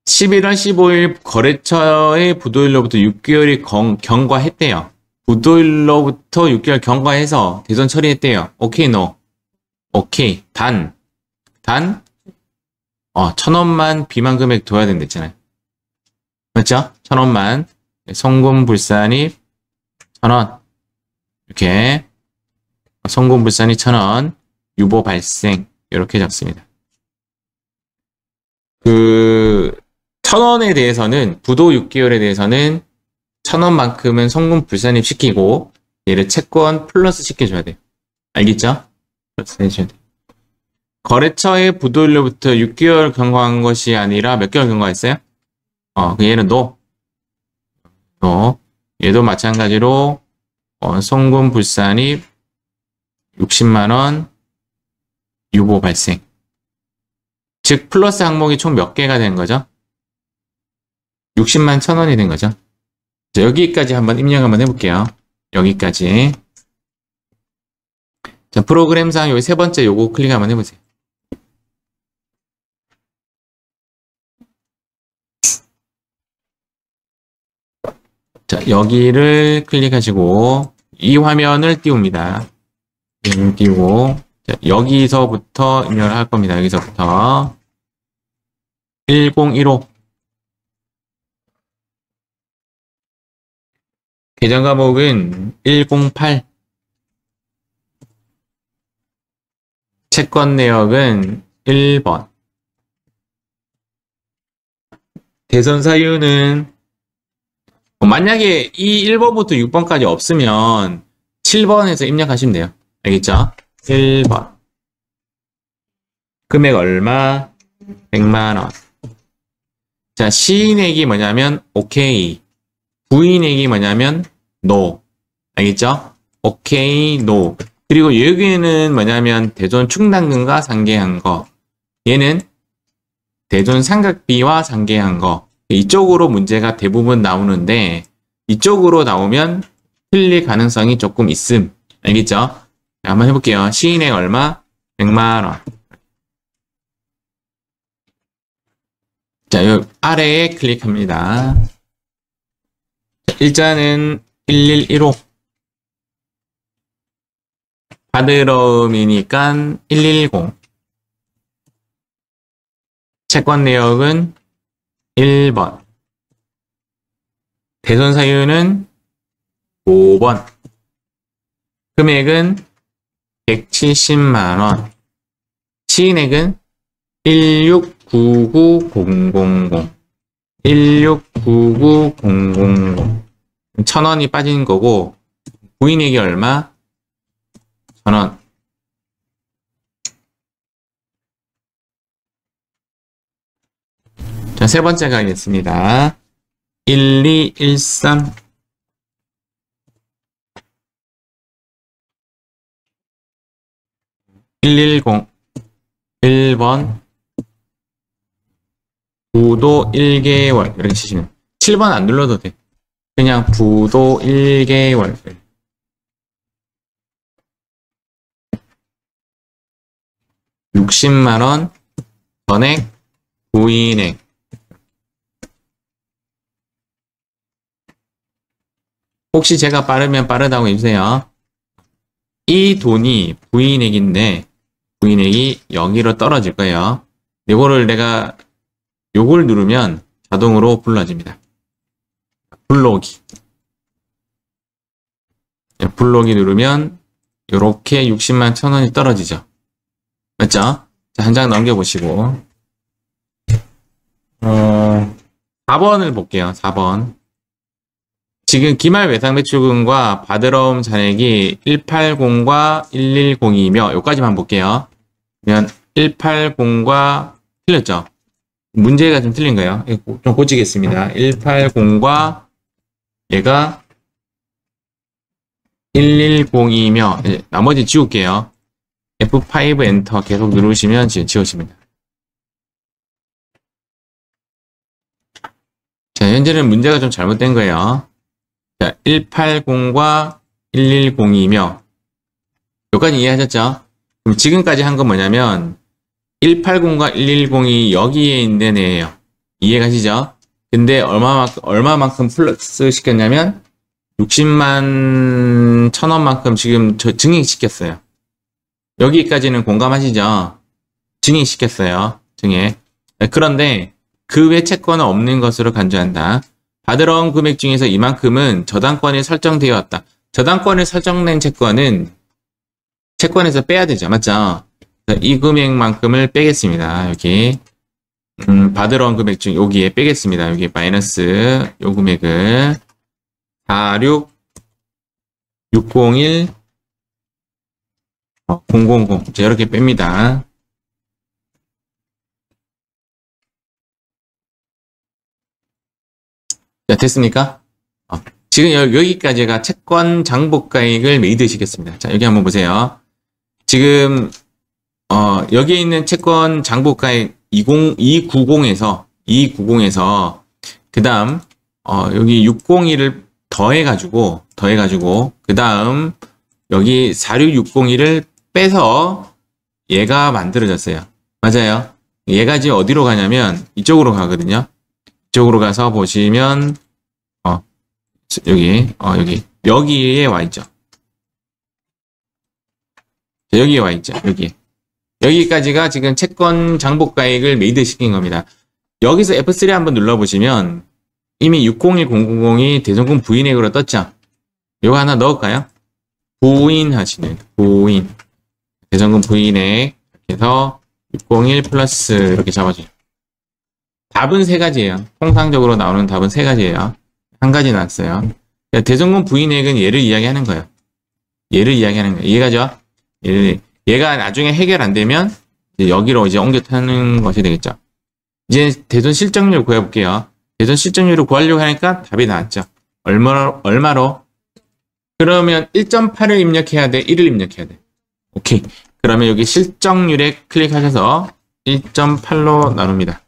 Speaker 1: 11월 15일 거래처의 부도일로부터 6개월이 경과했대요. 부도일로부터 6개월 경과해서 대손 처리했대요. 오케이, 노. 오케이. 단, 1,000원만 비만 금액 둬야 된댔잖아요. 맞죠? 1,000원만. 송금불산입 1,000원. 이렇게. 송금불산입 1,000원. 유보 발생. 이렇게 적습니다. 1,000원에 대해서는, 부도 6개월에 대해서는 1,000원만큼은 송금 불산입 시키고, 얘를 채권 플러스 시켜줘야 돼요. 알겠죠? 플러스 해줘야 돼요. 거래처의 부도일로부터 6개월 경과한 것이 아니라 몇 개월 경과했어요? 얘는 노. 얘도 마찬가지로, 송금 불산입 60만원 유보 발생. 즉, 플러스 항목이 총 몇 개가 된 거죠? 60만 1,000원이 된 거죠. 자, 여기까지 한번 입력 한번 해볼게요. 여기까지. 자, 프로그램상 여기 세 번째 요거 클릭 한번 해보세요. 자, 여기를 클릭하시고 이 화면을 띄웁니다. 띄우고 자, 여기서부터 입력을 할 겁니다. 여기서부터 1015 계정 과목은 108 채권 내역은 1번 대손 사유는 만약에 이 1번부터 6번까지 없으면 7번에서 입력하시면 돼요. 알겠죠? 1번 금액 얼마? 100만원. 자, 시인액이 뭐냐면 오케이, 부인액이 뭐냐면 노. 알겠죠? 오케이, 노. 그리고 여기는 뭐냐면 대손 충당금과 상계한 거. 얘는 대손 상각비와 상계한 거. 이쪽으로 문제가 대부분 나오는데 이쪽으로 나오면 틀릴 가능성이 조금 있음. 알겠죠? 자, 한번 해볼게요. 시인액 얼마? 100만 원. 자, 요 아래에 클릭합니다. 일자는 1115. 받으러움이니까 110. 채권 내역은 1번. 대손 사유는 5번. 금액은 170만 원. 시인액은 1699000. 1699000. 1000원이 빠진 거고, 부인액이 얼마? 1000원. 자, 세 번째 가겠습니다. 1213. 110. 1번. 부도 1개월. 이렇게 치시면. 7번 안 눌러도 돼. 그냥 부도 1개월. 60만원. 전액. 부인액. 혹시 제가 빠르면 빠르다고 해주세요. 이 돈이 부인액인데 부인액이 여기로 떨어질 거예요. 요거를 내가 요걸 누르면 자동으로 불러집니다. 불러오기. 불러오기 누르면 요렇게 60만 1000원이 떨어지죠. 맞죠? 자, 한 장 넘겨보시고 4번을 볼게요. 4번. 지금 기말 외상 매출금과 받으러옴 잔액이 180과 1102며 여기까지만 볼게요. 그러면 180과 틀렸죠? 문제가 좀 틀린 거예요. 좀 고치겠습니다. 180과 얘가 1102며 나머지 지울게요. F5 엔터 계속 누르시면 지워집니다. 자, 현재는 문제가 좀 잘못된 거예요. 자, 180과 1102며 여기까지 이해하셨죠? 그럼 지금까지 한 건 뭐냐면 180과 1102 여기에 있는 애예요. 이해가시죠? 근데 얼마만큼 플러스 시켰냐면 60만 1000원만큼 지금 증액시켰어요. 여기까지는 공감하시죠? 증액시켰어요. 증액. 그런데 그 외 채권은 없는 것으로 간주한다. 받으러온 금액 중에서 이만큼은 저당권이 설정되어 왔다. 저당권을 설정된 채권은 채권에서 빼야 되죠. 맞죠? 이 금액만큼을 빼겠습니다. 여기 받으러온 금액 중 여기에 빼겠습니다. 여기 마이너스 요 금액을 46601 000 자, 이렇게 뺍니다. 자, 됐습니까? 지금 여기까지가 채권 장부가액을 매입되시겠습니다. 자, 여기 한번 보세요. 지금 여기에 있는 채권 장부가액 290에서 그 다음 여기 601을 더해가지고 그 다음 여기 46601을 빼서 얘가 만들어졌어요. 맞아요. 얘가 지금 어디로 가냐면 이쪽으로 가거든요. 이쪽으로 가서 보시면 여기에 와 있죠. 여기에 와 있죠. 여기까지가 지금 채권 장부가액을 매입시킨 겁니다. 여기서 F3 한번 눌러보시면 이미 601000이 대손금 부인액으로 떴죠. 이거 하나 넣을까요? 부인. 대손금 부인액 해서 601 플러스 이렇게 잡아줘요. 답은 세 가지예요. 통상적으로 나오는 답은 세 가지예요. 한 가지 나왔어요. 대손금 부인액은 얘를 이야기하는 거예요. 이해가죠? 얘가 나중에 해결 안 되면 여기로 이제 옮겨 타는 것이 되겠죠. 이제 대손 실적률 구해볼게요. 대손 실적률을 구하려고 하니까 답이 나왔죠. 얼마로? 그러면 1.8을 입력해야 돼? 1을 입력해야 돼? 오케이. 그러면 여기 실적률에 클릭하셔서 1.8로 나눕니다.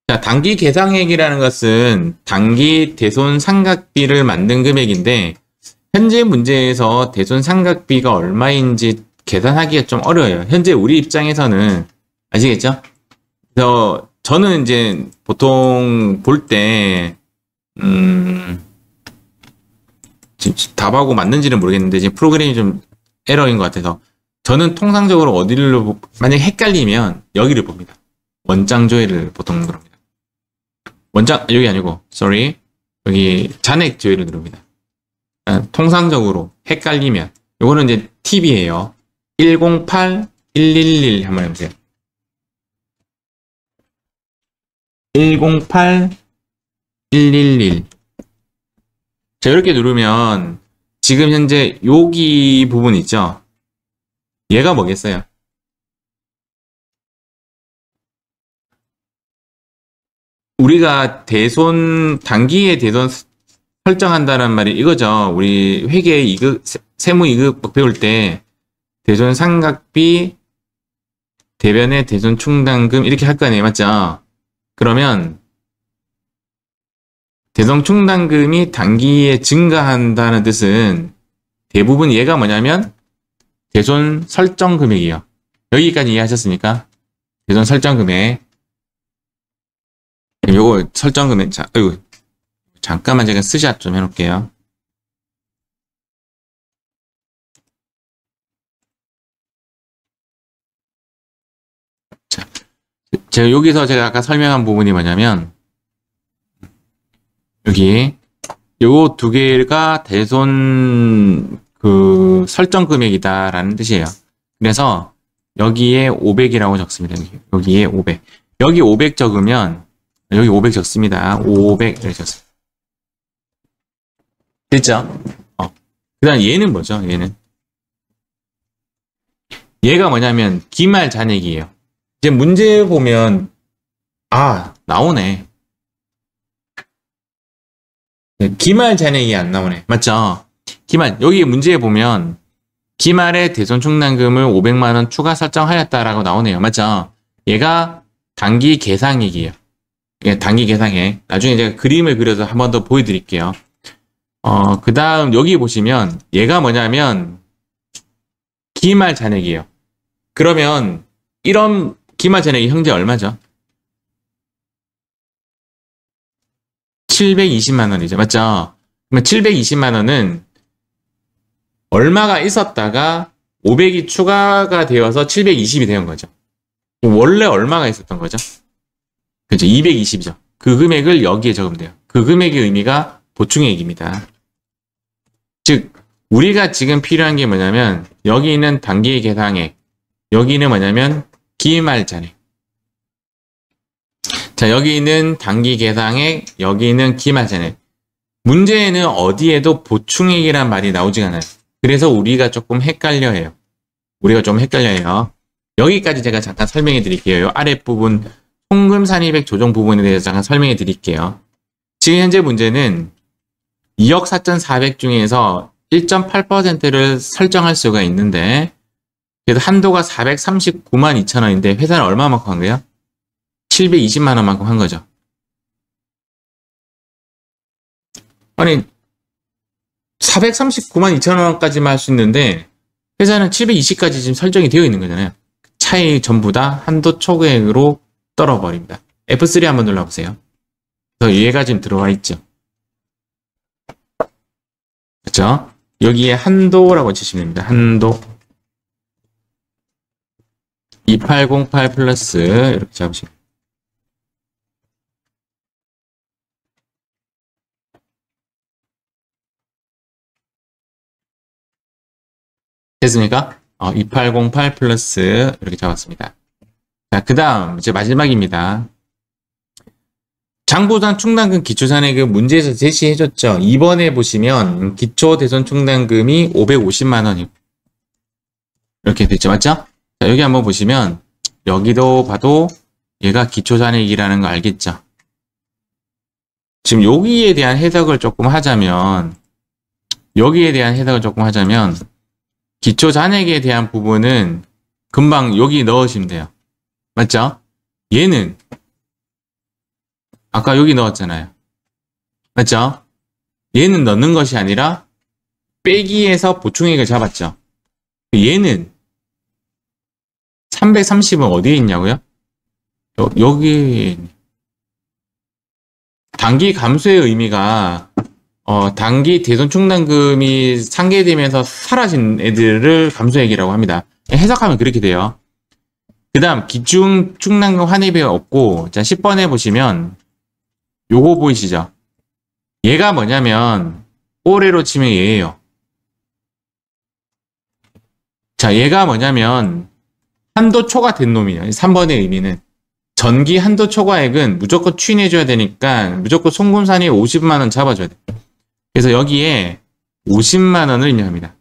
Speaker 1: 자, 단기 계상액이라는 것은 단기 대손 상각비를 만든 금액인데 현재 문제에서 대손 상각비가 얼마인지 계산하기가 좀 어려워요. 현재 우리 입장에서는 아시겠죠? 그래서 저는 이제 보통 볼 때 답하고 맞는지는 모르겠는데 지금 프로그램이 좀 에러인 것 같아서 저는 통상적으로 어디를 만약에 헷갈리면 여기를 봅니다. 원장 조회를 보통 누릅니다. 원장 여기 아니고 sorry 여기 잔액 조회를 누릅니다. 통상적으로 헷갈리면 요거는 이제 팁이에요. 108 111 한번 해보세요. 108 111 자, 이렇게 누르면 지금 현재 여기 부분 있죠? 얘가 뭐겠어요? 우리가 대손, 단기에 대손 설정한다는 말이 이거죠. 우리 회계 이급, 세무 이급 배울 때 대손 상각비, 대변의 대손 충당금 이렇게 할 거 아니에요. 맞죠? 그러면 대손 충당금이 단기에 증가한다는 뜻은 대부분 얘가 뭐냐면 대손 설정 금액이요. 여기까지 이해하셨습니까? 대손 설정 금액. 요거 설정 금액. 자, 어이구. 잠깐만 제가 스샷 좀 해놓을게요. 자, 제가 여기서 제가 아까 설명한 부분이 뭐냐면 여기 요 두 개가 대손 그 설정 금액이다라는 뜻이에요. 그래서 여기에 500이라고 적습니다. 여기에 500. 여기 500 적으면 여기 500 적습니다. 500 이렇게 적습니다. 됐죠? 그 다음 얘는 뭐죠? 얘가 뭐냐면 기말 잔액이에요. 이제 문제 보면 나오네. 기말 잔액이 안 나오네. 맞죠? 기말 여기 문제에 보면 기말에 대손 충당금을 500만원 추가 설정하였다라고 나오네요. 맞죠? 얘가 단기 계상액이에요. 단기 계상액. 나중에 제가 그림을 그려서 한 번 더 보여드릴게요. 그 다음 여기 보시면 얘가 뭐냐면 기말 잔액이에요. 그러면 이런 기말 잔액이 현재 얼마죠? 720만원이죠. 맞죠? 그러면 720만원은 얼마가 있었다가 500이 추가가 되어서 720이 된 거죠. 원래 얼마가 있었던 거죠? 그죠? 220이죠. 그 금액을 여기에 적으면 돼요. 그 금액의 의미가 보충액입니다. 즉 우리가 지금 필요한 게 뭐냐면 여기 있는 단기 계상액, 여기는 뭐냐면 기말 잔액. 자, 여기 있는 단기 계상액, 여기 있는 기말 잔액. 문제에는 어디에도 보충액이란 말이 나오지가 않아요. 그래서 우리가 조금 헷갈려해요. 여기까지 제가 잠깐 설명해 드릴게요. 이 아랫부분 송금 산입액 조정 부분에 대해서 잠깐 설명해 드릴게요. 지금 현재 문제는 2억 4,400 중에서 1.8%를 설정할 수가 있는데 그래도 한도가 439만 2천 원인데 회사는 얼마만큼 한 거예요? 720만 원만큼 한 거죠. 아니 439만 2천 원까지만 할 수 있는데 회사는 720까지 지금 설정이 되어 있는 거잖아요. 차이 전부 다 한도 초과액으로 떨어버립니다. F3 한번 눌러보세요. 그래서 얘가 지금 들어와 있죠. 그렇죠? 여기에 한도라고 치시면 됩니다. 한도 2808 플러스 이렇게 잡으시면 됩니다. 됐습니까? 2808 플러스 이렇게 잡았습니다. 자, 그 다음 이제 마지막입니다. 장부상 충당금 기초잔액은 문제에서 제시해줬죠. 2번에 보시면 기초대손 충당금이 550만 원이고 이렇게 됐죠. 맞죠? 자, 여기 한번 보시면 여기도 봐도 얘가 기초잔액이라는 거 알겠죠? 지금 여기에 대한 해석을 조금 하자면 기초잔액에 대한 부분은 금방 여기 넣으시면 돼요. 맞죠? 얘는 아까 여기 넣었잖아요. 맞죠? 얘는 넣는 것이 아니라 빼기에서 보충액을 잡았죠. 얘는 330은 어디에 있냐고요? 여기 단기 감소의 의미가 단기 대손 충당금이 상계되면서 사라진 애들을 감소액이라고 합니다. 해석하면 그렇게 돼요. 그 다음 기중 충당금 환입이 없고, 자 10번에 보시면 요거 보이시죠? 얘가 뭐냐면 올해로 치면 얘예요. 자 얘가 뭐냐면 한도 초과된 놈이에요. 3번의 의미는 전기 한도 초과액은 무조건 추인해줘야 되니까 무조건 송금산이 50만원 잡아줘야 돼. 그래서 여기에 50만원을 입력합니다.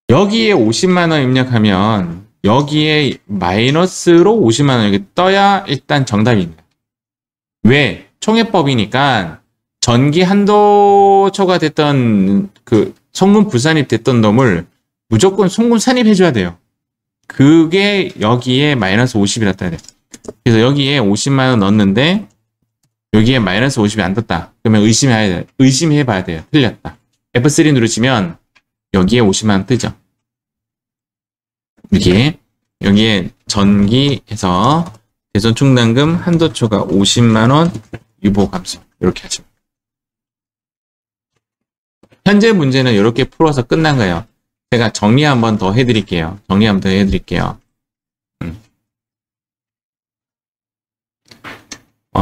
Speaker 1: 여기에 50만원 입력하면 여기에 마이너스로 50만원 여기 떠야 일단 정답입니다. 왜? 총회법이니까 전기 한도 초과됐던 그 송금 불산입 됐던 놈을 무조건 송금 산입해줘야 돼요. 그게 여기에 마이너스 50이라 떠야 돼. 그래서 여기에 50만원 넣었는데 여기에 마이너스 50이 안 떴다. 그러면 의심해봐야 돼요. 틀렸다. F3 누르시면 여기에 50만원 뜨죠. 이렇게 여기에 전기해서 대손 충당금 한도 초과 50만원 유보 감소 이렇게 하시면 현재 문제는 이렇게 풀어서 끝난 거예요. 제가 정리 한번 더 해드릴게요.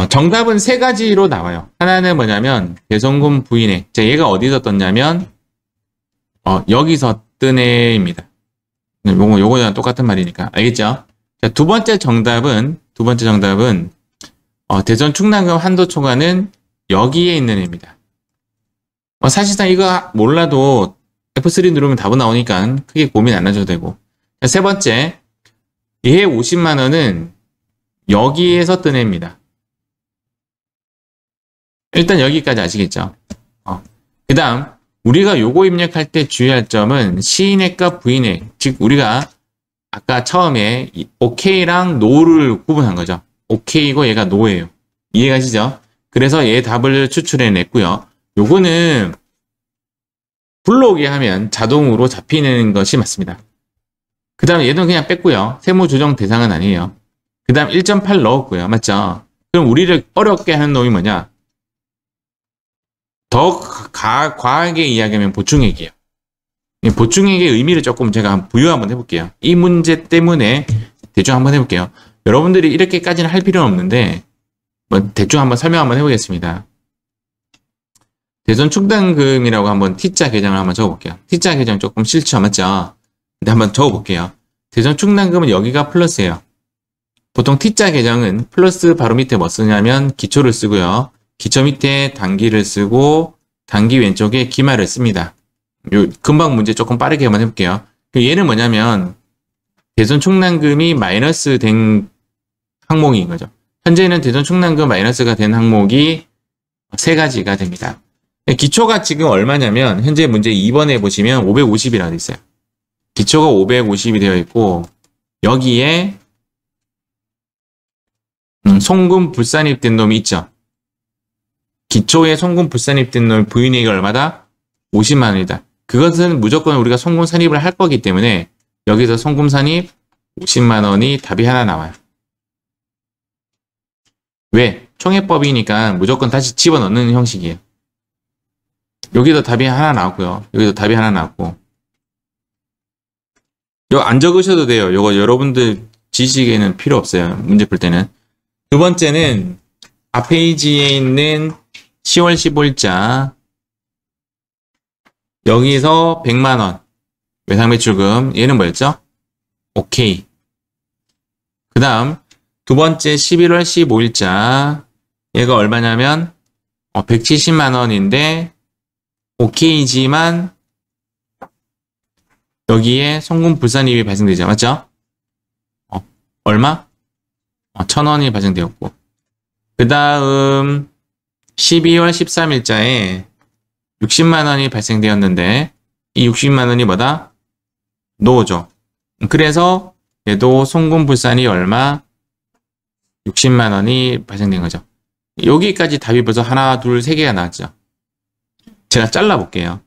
Speaker 1: 정답은 세 가지로 나와요. 하나는 뭐냐면 대손금 부인액. 자, 얘가 어디서 떴냐면 여기서 뜬 애입니다. 요거랑 똑같은 말이니까 알겠죠? 자, 두 번째 정답은 대손 충당금 한도 초과는 여기에 있는 애입니다. 사실상 이거 몰라도 F3 누르면 답은 나오니까 크게 고민 안 하셔도 되고. 자, 세 번째, 얘 50만원은 여기에서 뜬 애입니다. 일단 여기까지 아시겠죠? 그 다음 우리가 요거 입력할 때 주의할 점은 시인액과 부인액, 즉 우리가 아까 처음에 OK랑 NO를 구분한 거죠. OK이고 얘가 NO예요. 이해가시죠? 그래서 얘 답을 추출해냈고요. 요거는 불러오게 하면 자동으로 잡히는 것이 맞습니다. 그 다음 얘는 그냥 뺐고요. 세무 조정 대상은 아니에요. 그 다음 1.8 넣었고요. 맞죠? 그럼 우리를 어렵게 하는 놈이 뭐냐? 더 과하게 이야기하면 보충액이에요. 보충액의 의미를 조금 제가 부여 한번 해볼게요. 이 문제 때문에 대충 한번 해볼게요. 여러분들이 이렇게까지는 할 필요는 없는데 대충 한번 설명 한번 해보겠습니다. 대손 충당금이라고 한번 T자 계정을 한번 적어볼게요. T자 계정 조금 싫죠? 맞죠? 근데 한번 적어볼게요. 대손 충당금은 여기가 플러스예요. 보통 T자 계정은 플러스 바로 밑에 뭐 쓰냐면 기초를 쓰고요. 기초 밑에 단기를 쓰고 단기 왼쪽에 기말을 씁니다. 요 금방 문제 조금 빠르게 한번 해볼게요. 얘는 뭐냐면 대손 충당금이 마이너스 된 항목인 거죠. 현재는 대손 충당금 마이너스가 된 항목이 세 가지가 됩니다. 기초가 지금 얼마냐면 현재 문제 2번에 보시면 550이라고 되어 있어요. 기초가 550이 되어 있고 여기에 송금 불산입된 놈이 있죠. 기초에 송금 불산입된 놈 부인액이 얼마다? 50만원이다. 그것은 무조건 우리가 송금 산입을 할 거기 때문에 여기서 송금 산입 50만원이 답이 하나 나와요. 왜? 총회법이니까 무조건 다시 집어넣는 형식이에요. 여기도 답이 하나 나왔고요. 여기도 답이 하나 나왔고. 이거 안 적으셔도 돼요. 이거 여러분들 지식에는 필요 없어요. 문제 풀 때는. 두 번째는 앞 페이지에 있는 10월 15일자 여기서 100만원 외상매출금 얘는 뭐였죠? 오케이. 그 다음 두 번째 11월 15일자 얘가 얼마냐면 170만원인데 오케이지만 여기에 송금 불산입이 발생되죠. 맞죠? 얼마? 1000원이 발생되었고 그 다음 12월 13일자에 60만원이 발생되었는데 이 60만원이 뭐다? 노죠. 그래서 얘도 송금 불산이 얼마? 60만 원이 발생된 거죠. 여기까지 답이 벌써 하나, 둘, 세 개가 나왔죠. 제가 잘라볼게요.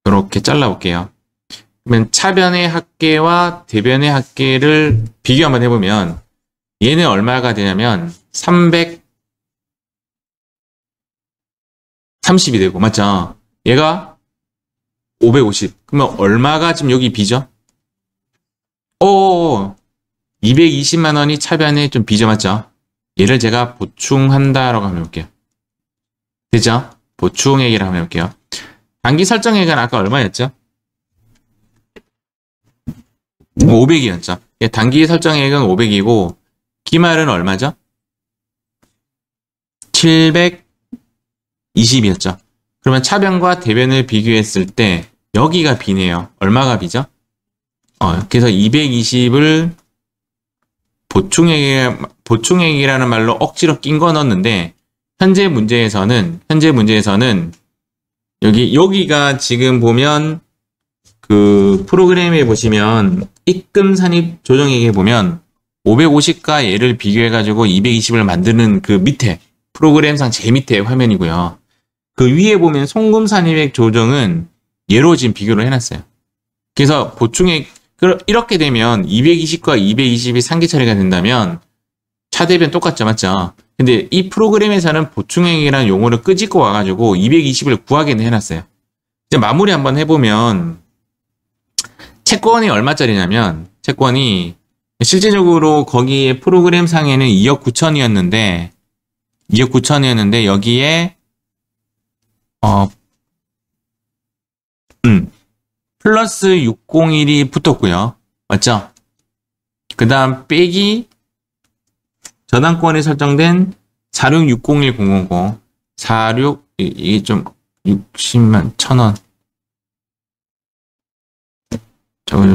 Speaker 1: 이렇게 잘라볼게요. 그러면 차변의 합계와 대변의 합계를 비교 한번 해보면 얘는 얼마가 되냐면 330이 되고 맞죠? 얘가 550. 그러면 얼마가 지금 여기 비죠? 220만 원이 차변에 좀 비죠 맞죠? 얘를 제가 보충한다라고 한번 해볼게요. 되죠? 보충액이라고 한번 해볼게요. 단기 설정액은 아까 얼마였죠? 500이었죠. 단기 설정액은 500이고 기말은 얼마죠? 720이었죠. 그러면 차변과 대변을 비교했을 때 여기가 B네요. 얼마가 B죠? 그래서 220을 보충액이라는 말로 억지로 낀 거 넣었는데 현재 문제에서는 여기가 지금 보면 그 프로그램에 보시면 입금 산입 조정액에 보면 550과 얘를 비교해가지고 220을 만드는 그 밑에 프로그램상 제일 밑에 화면이고요. 그 위에 보면 송금 산입액 조정은 얘로 지금 비교를 해놨어요. 그래서 보충액 이렇게 되면 220과 220이 상기 처리가 된다면 차대변 똑같죠, 맞죠? 근데 이 프로그램에서는 보충액이라는 용어를 끄집고 와가지고 220을 구하게는 해놨어요. 이제 마무리 한번 해보면 채권이 얼마짜리냐면 채권이 실제적으로 거기에 프로그램 상에는 2억 9천이었는데 여기에 플러스 601이 붙었고요. 맞죠? 그 다음 빼기 저당권이 설정된 466010000 46 이게 좀 60만 1000원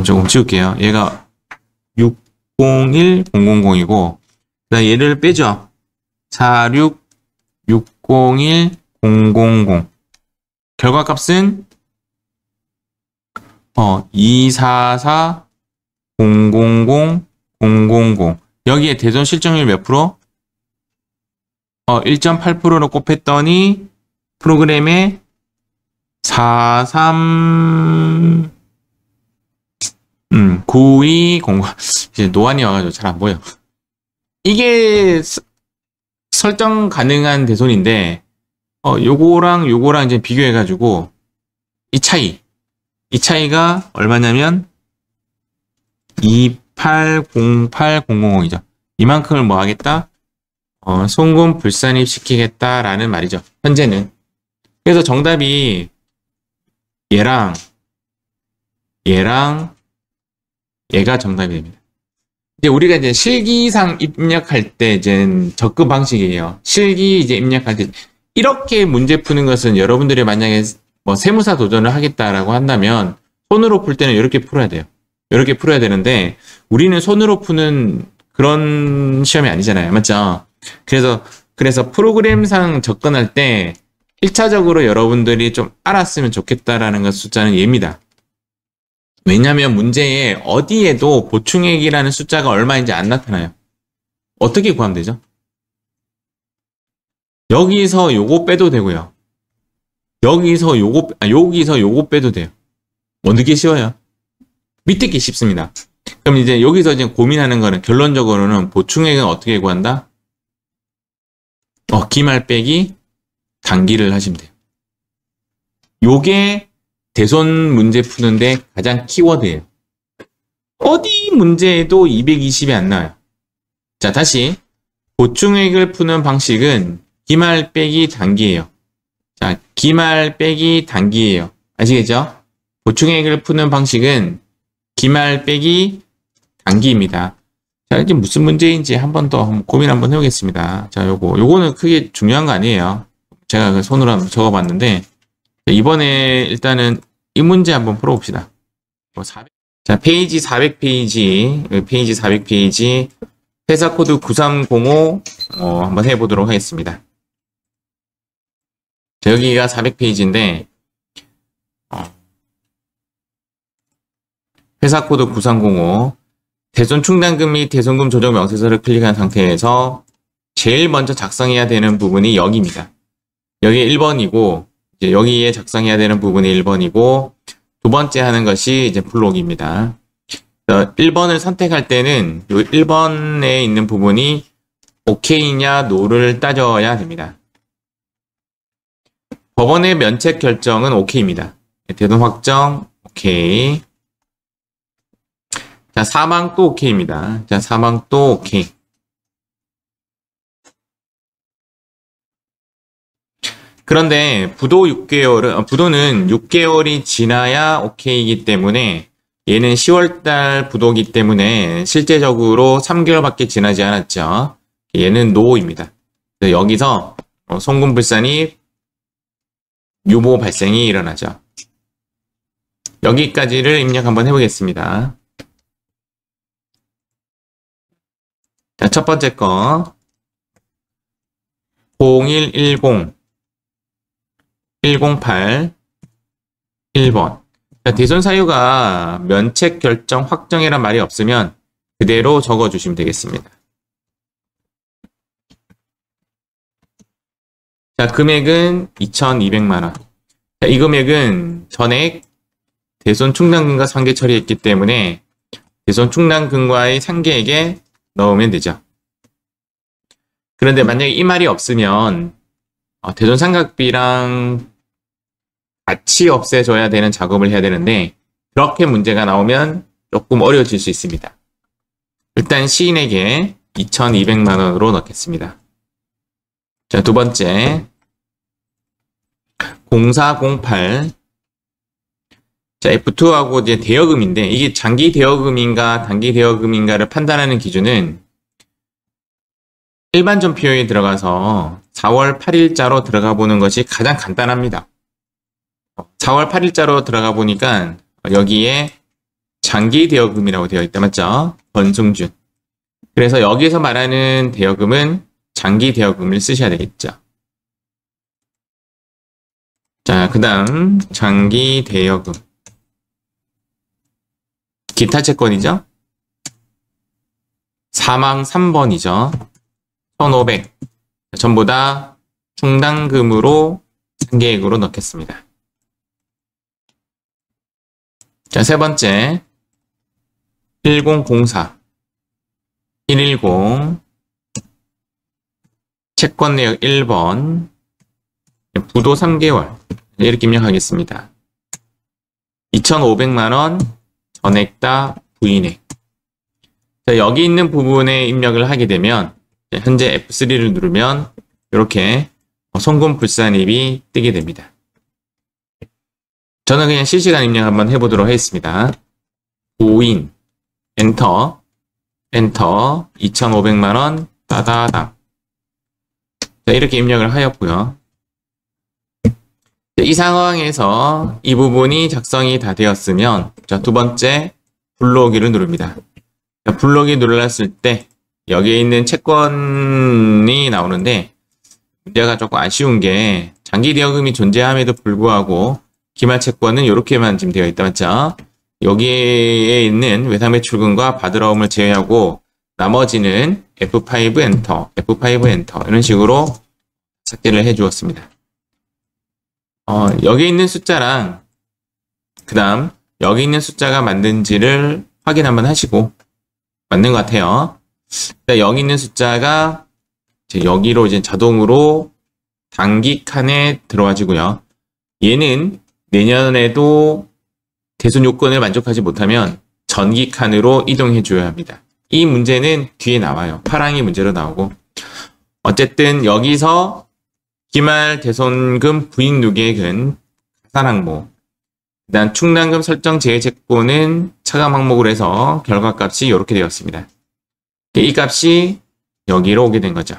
Speaker 1: 조금 지울게요. 얘가 601000이고 그다음 얘를 빼죠. 466010000 결과값은 244000000 여기에 대손 실점률 몇 프로? 1.8%로 곱했더니 프로그램에 9200 이제 노안이 와가지고 잘 안 보여. 이게 설정 가능한 대손인데 요거랑 이제 비교해가지고 이 차이가 얼마냐면 2808000이죠. 이만큼을 뭐 하겠다? 송금 불산입 시키겠다라는 말이죠. 현재는. 그래서 정답이 얘랑 얘가 정답이 됩니다. 이제 우리가 이제 실기상 입력할 때 이제 접근 방식이에요. 실기 이제 입력할 때 이렇게 문제 푸는 것은 여러분들이 만약에 뭐 세무사 도전을 하겠다라고 한다면 손으로 풀 때는 이렇게 풀어야 돼요. 이렇게 풀어야 되는데 우리는 손으로 푸는 그런 시험이 아니잖아요. 맞죠? 그래서 프로그램상 접근할 때 1차적으로 여러분들이 좀 알았으면 좋겠다라는 것 숫자는 얘입니다. 왜냐하면 문제에 어디에도 보충액이라는 숫자가 얼마인지 안 나타나요. 어떻게 구하면 되죠? 여기서 요거 빼도 되고요. 여기서 요거 빼도 돼요. 어느 게 쉬워요? 밑에 게 쉽습니다. 그럼 이제 여기서 이제 고민하는 거는 결론적으로는 보충액은 어떻게 구한다? 기말 빼기 단기를 하시면 돼요. 요게 대손 문제 푸는데 가장 키워드예요. 어디 문제에도 220이 안 나와요. 자, 다시 보충액을 푸는 방식은 기말 빼기 단기예요. 자, 기말 빼기 단기예요. 아시겠죠? 보충액을 푸는 방식은 기말 빼기 단기입니다. 자, 이게 무슨 문제인지 한 번 더 고민 한번 해보겠습니다. 자, 요거는 크게 중요한 거 아니에요. 제가 그 손으로 한번 적어봤는데, 이번에 일단은 이 문제 한번 풀어봅시다. 자, 페이지 400페이지, 회사 코드 9305, 한번 해보도록 하겠습니다. 자, 여기가 400페이지인데, 회사 코드 9305, 대손 충당금 및 대손금 조정 명세서를 클릭한 상태에서 제일 먼저 작성해야 되는 부분이 여기입니다. 여기 1번이고 이제 여기에 작성해야 되는 부분이 1번이고 두 번째 하는 것이 이제 블록입니다. 1번을 선택할 때는 이 1번에 있는 부분이 OK냐 NO를 따져야 됩니다. 법원의 면책 결정은 OK입니다. 대손 확정 OK. 자, 사망도 OK입니다. 자, 사망도 OK. 그런데 부도는 6개월이 지나야 OK이기 때문에 얘는 10월달 부도이기 때문에 실제적으로 3개월밖에 지나지 않았죠. 얘는 NO입니다. 여기서 송금불산이 유보 발생이 일어나죠. 여기까지를 입력 한번 해보겠습니다. 자, 첫 번째 거 0110 108 1번. 자, 대손 사유가 면책 결정 확정이란 말이 없으면 그대로 적어주시면 되겠습니다. 자, 금액은 2,200만원. 자, 이 금액은 전액 대손 충당금과 상계 처리했기 때문에 대손 충당금과의 상계액에 넣으면 되죠. 그런데 만약에 이 말이 없으면 대손 상각비랑 같이 없애줘야 되는 작업을 해야 되는데 그렇게 문제가 나오면 조금 어려워질 수 있습니다. 일단 시인에게 2,200만원으로 넣겠습니다. 자, 두 번째 0408. 자, F2하고 이제 대여금인데 이게 장기 대여금인가 단기 대여금인가를 판단하는 기준은 일반 전표에 들어가서 4월 8일자로 들어가 보는 것이 가장 간단합니다. 4월 8일자로 들어가 보니까 여기에 장기 대여금이라고 되어 있다, 맞죠? 권승준. 그래서 여기서 말하는 대여금은 장기 대여금을 쓰셔야 되겠죠. 자, 그 다음 장기 대여금. 기타 채권이죠? 사망 3번이죠. 1,500. 전부 다 충당금으로 상계액으로 넣겠습니다. 자, 세 번째 1004 110 채권 내역 1번 부도 3개월 이렇게 입력하겠습니다. 2,500만원 전액 다 부인액. 자, 여기 있는 부분에 입력을 하게 되면 현재 F3를 누르면 이렇게 송금불산입이 뜨게 됩니다. 저는 그냥 실시간 입력 한번 해보도록 하겠습니다. 부인 엔터 2,500만원 따다닥. 자, 이렇게 입력을 하였고요. 이 상황에서 이 부분이 작성이 다 되었으면 자, 두 번째 불러오기를 누릅니다. 자, 불러오기 눌렀을 때 여기에 있는 채권이 나오는데 문제가 조금 아쉬운 게 장기 대여금이 존재함에도 불구하고 기말 채권은 이렇게만 지금 되어 있다, 맞죠? 여기에 있는 외상매출금과 받으러옴을 제외하고 나머지는 F5 엔터, F5 엔터 이런 식으로 삭제를 해 주었습니다. 여기 있는 숫자랑 그 다음 여기 있는 숫자가 맞는지를 확인 한번 하시고 맞는 것 같아요. 여기 있는 숫자가 이제 여기로 이제 자동으로 단기칸에 들어와지고요. 얘는 내년에도 대손 요건을 만족하지 못하면 전기칸으로 이동해 줘야 합니다. 이 문제는 뒤에 나와요. 파랑이 문제로 나오고. 어쨌든 여기서 기말 대손금 부인 누계액은 가산 항목, 그다음 충당금 설정 제외 채권은 차감 항목으로 해서 결과값이 이렇게 되었습니다. 이 값이 여기로 오게 된 거죠.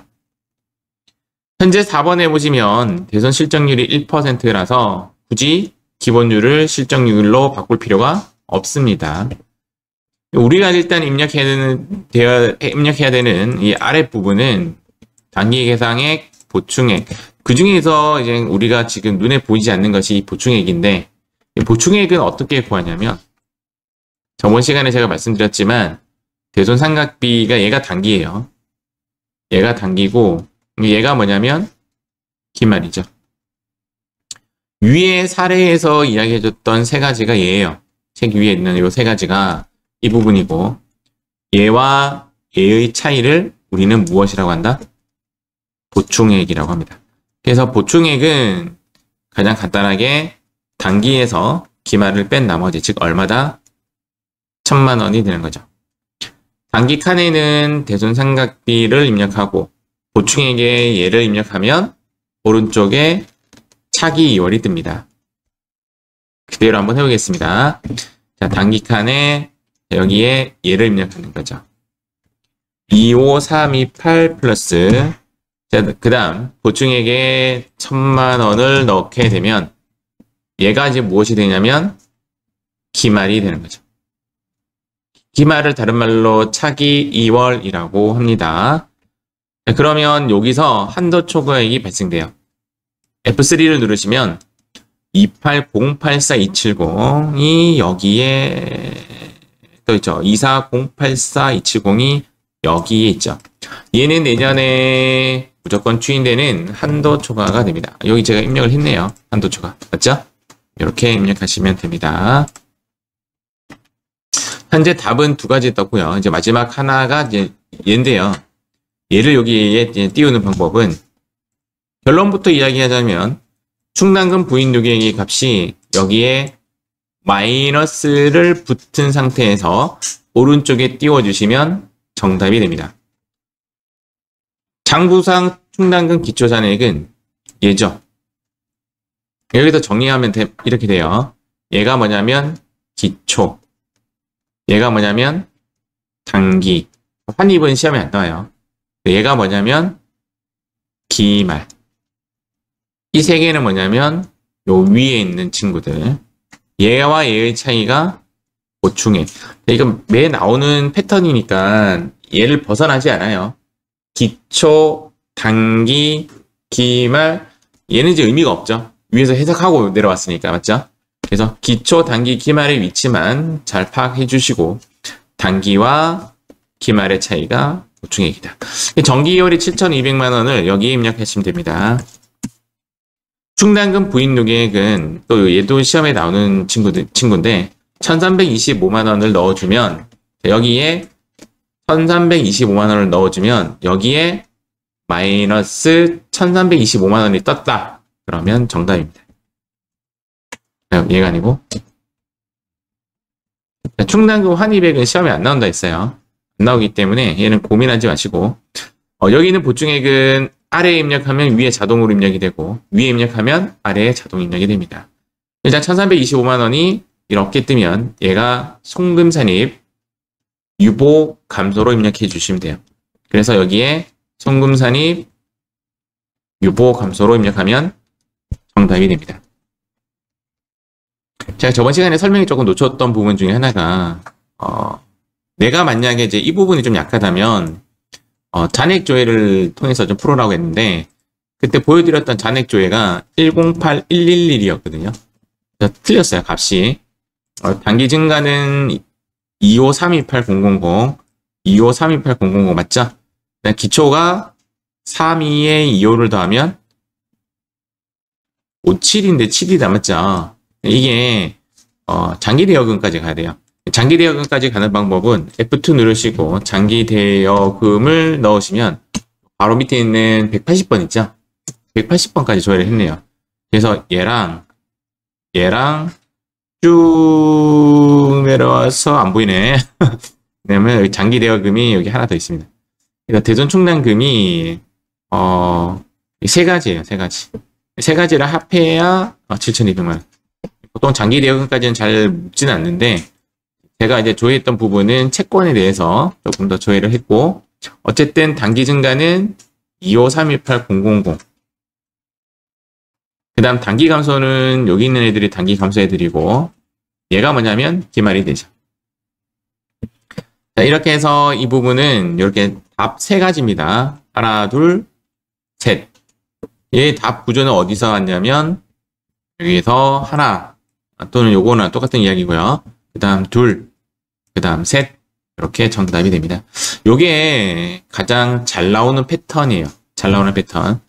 Speaker 1: 현재 4번에 보시면 대손 실적률이 1%라서 굳이 기본율을 실적률로 바꿀 필요가 없습니다. 우리가 일단 입력해야 되는 이 아랫부분은 단기 계상액, 보충액. 그 중에서 이제 우리가 지금 눈에 보이지 않는 것이 보충액인데, 보충액은 어떻게 구하냐면, 저번 시간에 제가 말씀드렸지만, 대손삼각비가 얘가 단기예요. 얘가 단기고 얘가 뭐냐면 기말이죠. 위에 사례에서 이야기해줬던 세 가지가 얘예요. 책 위에 있는 이 세 가지가 이 부분이고 얘와 얘의 차이를 우리는 무엇이라고 한다? 보충액이라고 합니다. 그래서 보충액은 가장 간단하게 단기에서 기말을 뺀 나머지, 즉 얼마다? 1000만 원이 되는 거죠. 단기 칸에는 대손삼각비를 입력하고 보충액에 얘를 입력하면 오른쪽에 차기 2월이 뜹니다. 그대로 한번 해보겠습니다. 자, 단기 칸에 여기에 얘를 입력하는 거죠. 25328 플러스 자, 그 다음 보충액에 1000만 원을 넣게 되면 얘가 이제 무엇이 되냐면 기말이 되는 거죠. 기말을 다른 말로 차기 2월이라고 합니다. 그러면 여기서 한도 초과액이 발생돼요. F3를 누르시면 28084-270이 여기에 또 있죠. 24084-270이 여기에 있죠. 얘는 내년에 무조건 추인되는 한도 초과가 됩니다. 여기 제가 입력을 했네요. 한도 초과. 맞죠? 이렇게 입력하시면 됩니다. 현재 답은 두 가지 떴고요. 이제 마지막 하나가 이제 얘인데요. 얘를 여기에 띄우는 방법은 결론부터 이야기하자면 충당금 부인 요객의 값이 여기에 마이너스를 붙은 상태에서 오른쪽에 띄워주시면 정답이 됩니다. 장부상 충당금 기초잔액은 얘죠. 여기서 정리하면 이렇게 돼요. 얘가 뭐냐면 기초, 얘가 뭐냐면 단기, 환입은 시험에 안 나와요. 얘가 뭐냐면 기말. 이 세 개는 뭐냐면 요 위에 있는 친구들. 얘와 얘의 차이가 보충액. 이건 매 나오는 패턴이니까 얘를 벗어나지 않아요. 기초, 단기, 기말. 얘는 이제 의미가 없죠. 위에서 해석하고 내려왔으니까. 맞죠? 그래서 기초, 단기, 기말의 위치만 잘 파악해 주시고 단기와 기말의 차이가 보충액이다. 정기이월이 7,200만 원을 여기에 입력하시면 됩니다. 충당금 부인 요객은 또 얘도 시험에 나오는 친구인데 1325만 원을 넣어주면 여기에 1325만 원을 넣어주면 여기에 마이너스 1325만 원이 떴다. 그러면 정답입니다. 얘가 아니고 충당금 환입액은 시험에 안 나온다 했어요. 안 나오기 때문에 얘는 고민하지 마시고 여기 있는 보충액은 아래에 입력하면 위에 자동으로 입력이 되고 위에 입력하면 아래에 자동 입력이 됩니다. 일단 1325만 원이 이렇게 뜨면 얘가 송금산입 유보 감소로 입력해 주시면 돼요. 그래서 여기에 송금산입 유보 감소로 입력하면 정답이 됩니다. 제가 저번 시간에 설명이 조금 놓쳤던 부분 중에 하나가 내가 만약에 이제 이 부분이 좀 약하다면 잔액 조회를 통해서 좀 풀어라고 했는데 그때 보여드렸던 잔액 조회가 108111이었거든요. 틀렸어요. 값이. 단기 증가는 25328,000 25328,000 맞죠? 기초가 32에 25를 더하면 57인데 7이 남았죠. 이게 장기 대여금까지 가야 돼요. 장기 대여금까지 가는 방법은 F2 누르시고 장기 대여금을 넣으시면 바로 밑에 있는 180번 있죠? 180번까지 조회를 했네요. 그래서 얘랑 쭉 내려와서 안 보이네. 왜냐면 여기 장기 대여금이 여기 하나 더 있습니다. 그러니까 대손 충당금이 세 가지예요. 세 가지. 세 가지를 합해야 7,200만 원. 보통 장기 대여금까지는 잘 묻지는 않는데 제가 이제 조회했던 부분은 채권에 대해서 조금 더 조회를 했고 어쨌든 단기 증가는 25318,000 그 다음 단기 감소는 여기 있는 애들이 단기 감소 애들이고 얘가 뭐냐면 기말이 되죠. 자, 이렇게 해서 이 부분은 이렇게 답 세 가지입니다. 하나, 둘, 셋. 얘 답 구조는 어디서 왔냐면 여기서 하나 또는 요거나 똑같은 이야기고요. 그 다음 둘, 그 다음 셋, 이렇게 정답이 됩니다. 요게 가장 잘 나오는 패턴이에요. 잘 나오는 패턴.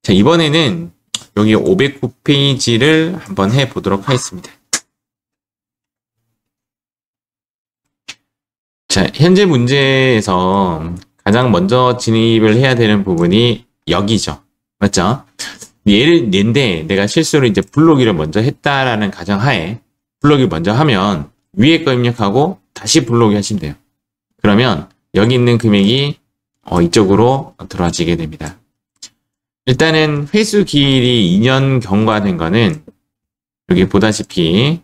Speaker 1: 자, 이번에는 여기 509페이지를 한번 해보도록 하겠습니다. 자, 현재 문제에서 가장 먼저 진입을 해야 되는 부분이 여기죠. 맞죠? 얘를 낸데 내가 실수로 이제 블록이를 먼저 했다라는 가정하에 블록이 먼저 하면 위에 거 입력하고 다시 블록이 하시면 돼요. 그러면 여기 있는 금액이 이쪽으로 들어와지게 됩니다. 일단은 회수 기일이 2년 경과된 거는 여기 보다시피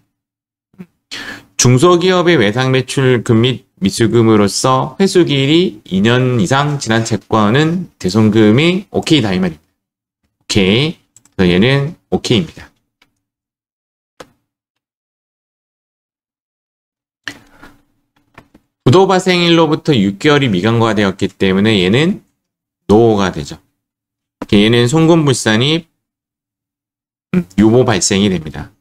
Speaker 1: 중소기업의 외상 매출금 및 미수금으로서 회수 기일이 2년 이상 지난 채권은 대손금이 오케이다 이 말입니다. 오케이. 그래서 얘는 오케이입니다. 부도 발생일로부터 6개월이 미간과가 되었기 때문에 얘는 노가 되죠. 얘는 송금불산이 유보 발생이 됩니다.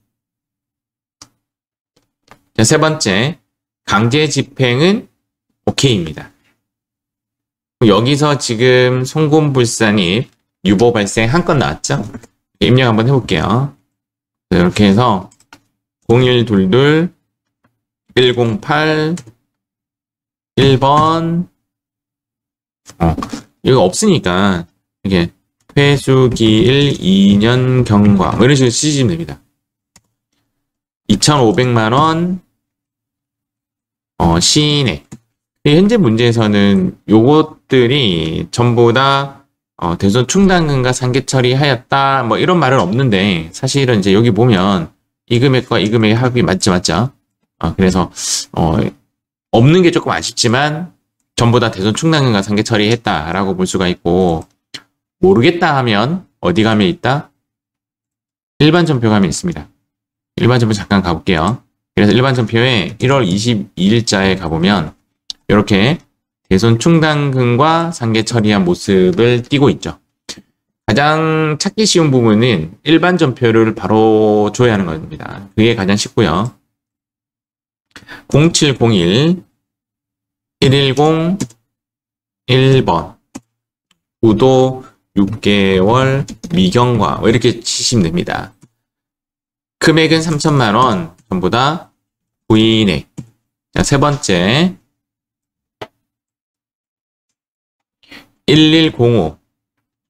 Speaker 1: 자, 세 번째, 강제 집행은 오케이입니다. 여기서 지금 송금불산이 유보 발생 한 건 나왔죠? 입력 한번 해볼게요. 이렇게 해서 0122 108 1번 이거 없으니까 이게 회수기일 2년 경과 이런 식으로 쓰시면 됩니다. 2,500만원 시인액. 현재 문제에서는 요것들이 전부 다 대손 충당금과 상계 처리하였다 뭐 이런 말은 없는데 사실은 이제 여기 보면 이 금액과 이 금액의 합이 맞죠? 그래서 없는 게 조금 아쉽지만 전부 다 대손 충당금과 상계 처리했다라고 볼 수가 있고 모르겠다 하면 어디 가면 있다? 일반 전표 가면 있습니다. 일반 전표 잠깐 가볼게요. 그래서 일반 전표에 1월 22일자에 가보면 이렇게 대손 충당금과 상계 처리한 모습을 띄고 있죠. 가장 찾기 쉬운 부분은 일반 전표를 바로 줘야 하는 겁니다. 그게 가장 쉽고요. 0701 110 1번 부도 6개월 미경과 이렇게 치시면 됩니다. 금액은 3,000만원 전부 다 부인액. 자, 세 번째 1105